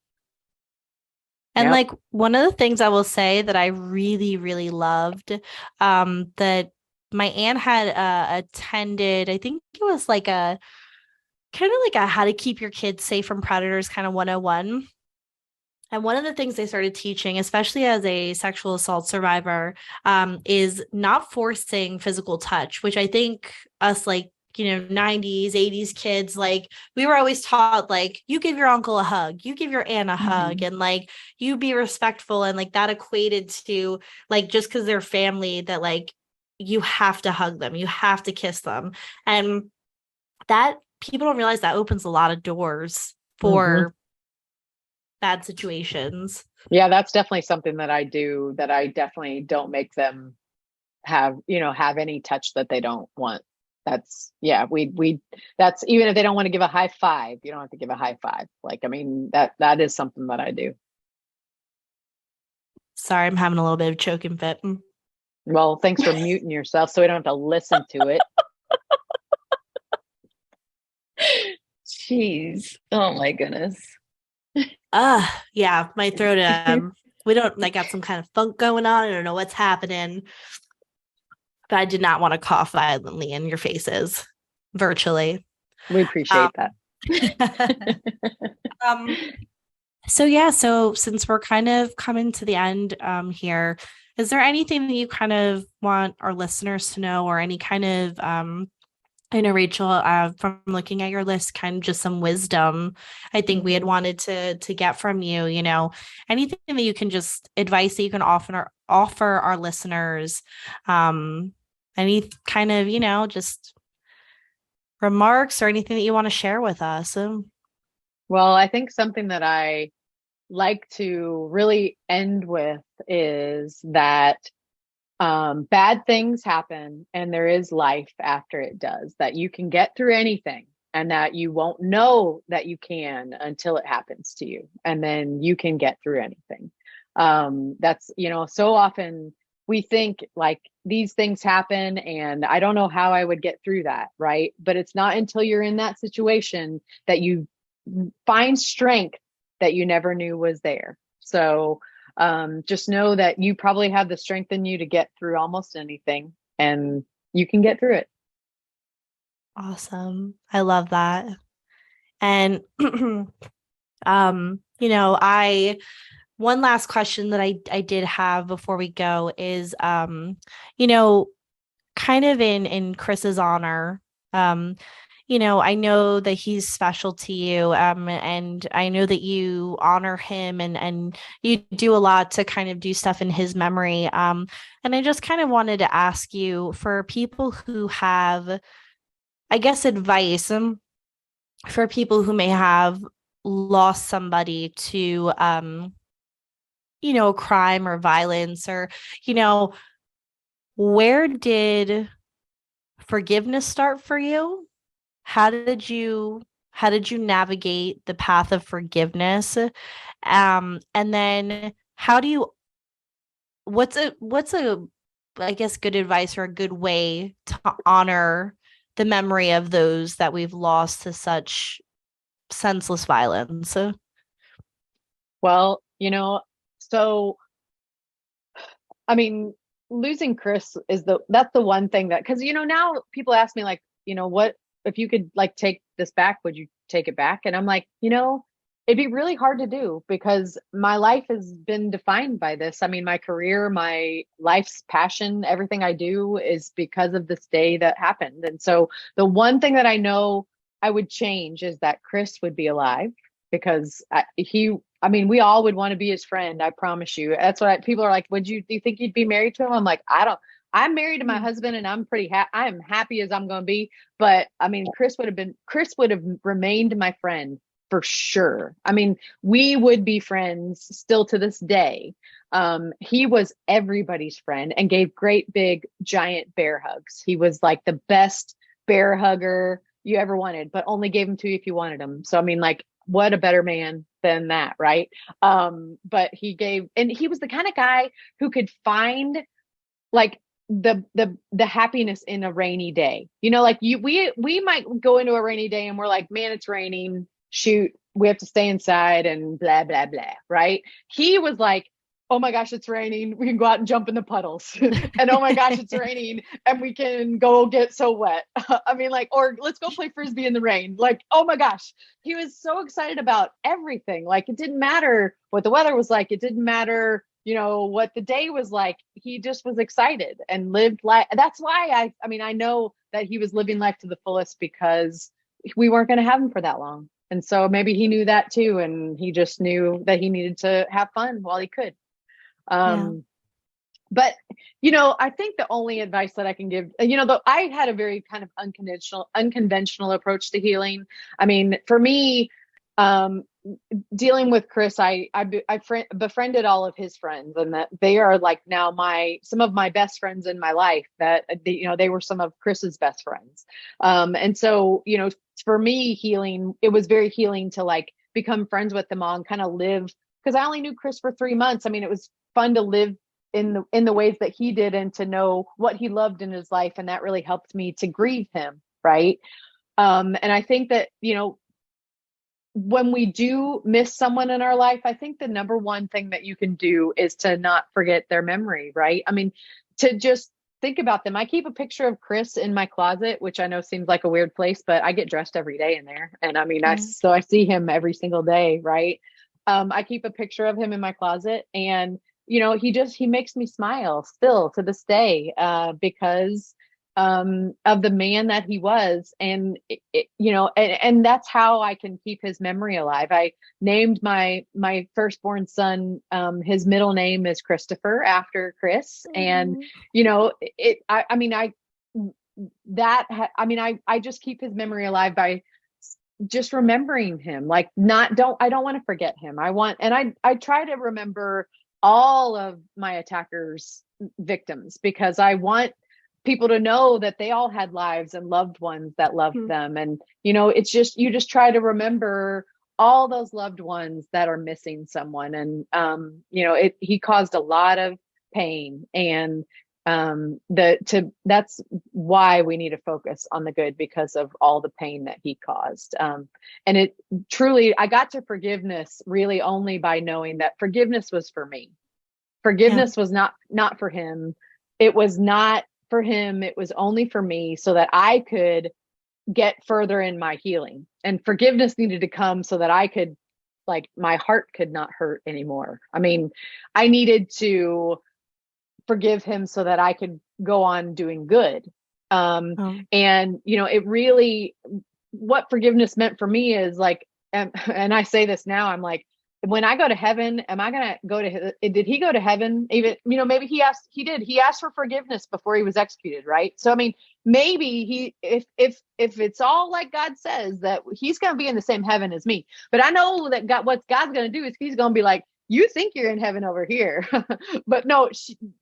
And like one of the things I will say that I really, really loved, that my aunt had attended, I think it was like a kind of like a how to keep your kids safe from predators kind of 101. And one of the things they started teaching, especially as a sexual assault survivor, is not forcing physical touch, which I think us like 90s, 80s kids, like we were always taught, like, you give your uncle a hug, you give your aunt a hug, and like you be respectful. And like that equated to like, just because they're family, that like you have to hug them, you have to kiss them. And that people don't realize that opens a lot of doors for bad situations. Yeah, that's definitely something that I do, that I definitely don't make them have any touch that they don't want. that's, even if they don't want to give a high five, you don't have to give a high five. Like, I mean, that is something that I do. Sorry, I'm having a little bit of choking fit. Well, thanks for muting yourself so we don't have to listen to it. Jeez. Oh my goodness. Yeah, my throat, I got some kind of funk going on. I don't know what's happening. But I did not want to cough violently in your faces virtually. We appreciate that. So since we're kind of coming to the end here, is there anything that you kind of want our listeners to know, or any kind of I know, Rachel, from looking at your list, kind of just some wisdom I think we had wanted to get from you, anything that you can, just advice that you can offer our listeners, any kind of, just remarks or anything that you want to share with us. Well, I think something that I like to really end with is that bad things happen and there is life after it does, that you can get through anything and that you won't know that you can until it happens to you. And then you can get through anything. That's, so often we think like these things happen and I don't know how I would get through that. Right. But it's not until you're in that situation that you find strength that you never knew was there. So just know that you probably have the strength in you to get through almost anything, and you can get through it. Awesome. I love that. And, one last question that I did have before we go is, kind of in Chris's honor, I know that he's special to you, and I know that you honor him and you do a lot to kind of do stuff in his memory. And I just kind of wanted to ask you, for people who have, I guess, advice for people who may have lost somebody to, crime or violence, or, where did forgiveness start for you? How did you navigate the path of forgiveness? And then what's a I guess good advice or a good way to honor the memory of those that we've lost to such senseless violence? Well, so I mean, losing Chris that's the one thing that, because now people ask me like, what if you could like take this back, would you take it back? And I'm like, it'd be really hard to do because my life has been defined by this. I mean, my career, my life's passion, everything I do is because of this day that happened. And so the one thing that I know I would change is that Chris would be alive, because we all would want to be his friend. I promise you. That's what people are like, do you think you'd be married to him? I'm like, I'm married to my husband and I'm pretty I am happy as I'm going to be. But I mean, Chris would have remained my friend for sure. I mean, we would be friends still to this day. He was everybody's friend and gave great big giant bear hugs. He was like the best bear hugger you ever wanted, but only gave them to you if you wanted them. So, I mean, like, what a better man than that, right? But and he was the kind of guy who could find like the happiness in a rainy day. Like we might go into a rainy day and we're like, man, it's raining, shoot, we have to stay inside and blah blah blah, right? He was like, oh my gosh, it's raining, we can go out and jump in the puddles. And oh my gosh, it's raining and we can go get so wet. I mean, like, or let's go play frisbee in the rain. Like, oh my gosh, he was so excited about everything. Like, it didn't matter what the weather was like, it didn't matter what the day was like. He just was excited and lived life. That's why I know that he was living life to the fullest, because we weren't going to have him for that long. And so maybe he knew that too. And he just knew that he needed to have fun while he could. But, I think the only advice that I can give, though I had a very kind of unconventional approach to healing. I mean, for me, dealing with Chris, I befriended all of his friends, and that they are like now some of my best friends in my life. That they were some of Chris's best friends. And so, for me, healing, it was very healing to like become friends with them all and kind of live, because I only knew Chris for 3 months. I mean, it was fun to live in the ways that he did and to know what he loved in his life, and that really helped me to grieve him, right? And I think that, when we do miss someone in our life, I think the number one thing that you can do is to not forget their memory, right? I mean, to just think about them. I keep a picture of Chris in my closet, which I know seems like a weird place, but I get dressed every day in there. And I mean, so I see him every single day, right? I keep a picture of him in my closet, and, he makes me smile still to this day, because of the man that he was. And and that's how I can keep his memory alive. I named my firstborn son, his middle name is Christopher, after Chris. And I just keep his memory alive by just remembering him. Like, I don't want to forget him. I try to remember all of my attackers' victims, because I want people to know that they all had lives and loved ones that loved them. And, it's just, you just try to remember all those loved ones that are missing someone. And, he caused a lot of pain, and that's why we need to focus on the good, because of all the pain that he caused. And it truly, I got to forgiveness really only by knowing that forgiveness was for me. Forgiveness was not for him. It was not for him. It was only for me, so that I could get further in my healing. And forgiveness needed to come so that I could, like, my heart could not hurt anymore. I mean, I needed to forgive him so that I could go on doing good. And, it really, what forgiveness meant for me is like, and I say this now, I'm like, when I go to heaven, am I going to go to, did he go to heaven? Even, maybe he asked for forgiveness before he was executed. Right. So, I mean, maybe if it's all like God says, that he's going to be in the same heaven as me, but I know that what God's going to do is he's going to be like, you think you're in heaven over here, but no,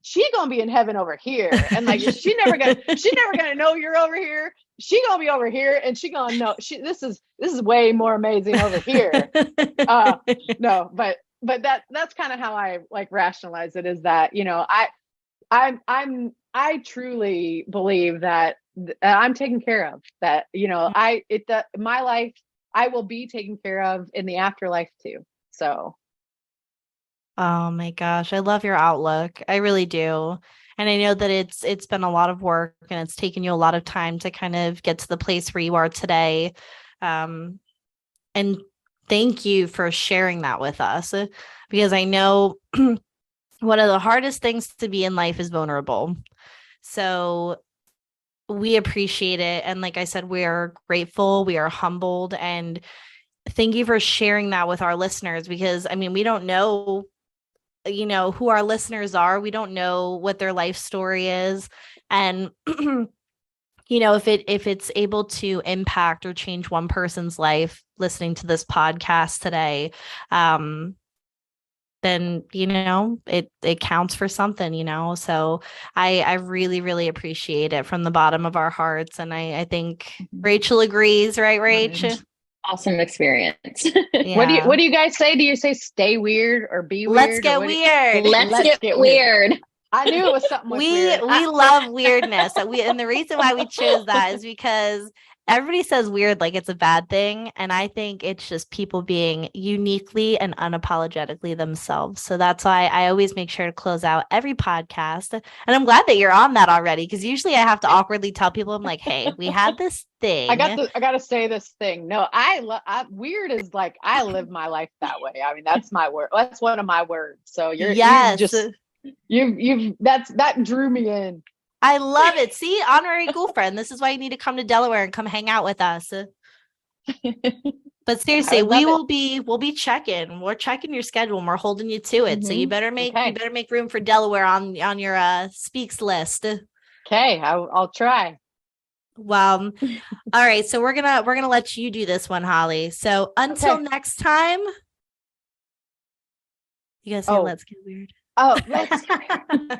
she gonna be in heaven over here. And like, she never gonna know you're over here. She gonna be over here, and she gonna know this is way more amazing over here. No, but that's kind of how I like rationalize it, is that, I truly believe that I'm taken care of, that, my life, I will be taken care of in the afterlife too. So. Oh my gosh, I love your outlook. I really do. And I know that it's been a lot of work, and it's taken you a lot of time to kind of get to the place where you are today. And thank you for sharing that with us, because I know one of the hardest things to be in life is vulnerable. So we appreciate it. And like I said, we are grateful, we are humbled, and thank you for sharing that with our listeners, because I mean, we don't know who our listeners are. We don't know what their life story is. And, if it's able to impact or change one person's life listening to this podcast today, then, it counts for something, so I really, really appreciate it from the bottom of our hearts. And I think Rachel agrees, right, Rach? Awesome experience. Yeah. What do you guys say? Do you say stay weird or be weird? Let's get weird. Let's get weird. I knew it was something weird. We love weirdness. And the reason why we chose that is because everybody says weird like it's a bad thing. And I think it's just people being uniquely and unapologetically themselves. So that's why I always make sure to close out every podcast. And I'm glad that you're on that already, because usually I have to awkwardly tell people, I'm like, hey, we had this thing. I got to say this thing. No, weird is like, I live my life that way. I mean, that's my word. That's one of my words. So that drew me in. I love it. See, honorary girlfriend. This is why you need to come to Delaware and come hang out with us. But seriously, we'll be checking. We're checking your schedule and we're holding you to it. Mm-hmm. So you better make room for Delaware on your speaks list. Okay, I'll try. Well, all right. So we're gonna let you do this one, Holly. So until next time, you guys say let's get weird. Oh, let's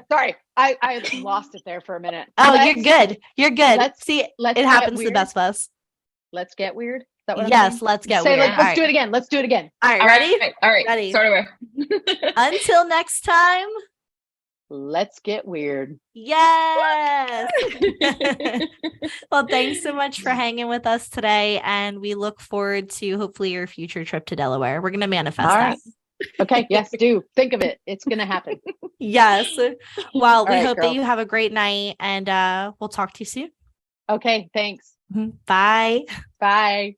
sorry. I lost it there for a minute. You're good. You're good. See, it happens to the best of us. Let's get weird. Is that what yes, let's get weird. Let's do it again. Let's do it again. All right, ready? All right. Ready. Start over. Until next time. Let's get weird. Yes. Well, thanks so much for hanging with us today. And we look forward to hopefully your future trip to Delaware. We're going to manifest that. Okay. Yes, do. Think of it. It's going to happen. Yes. Well, we hope that you have a great night, and we'll talk to you soon. Okay. Thanks. Bye. Bye.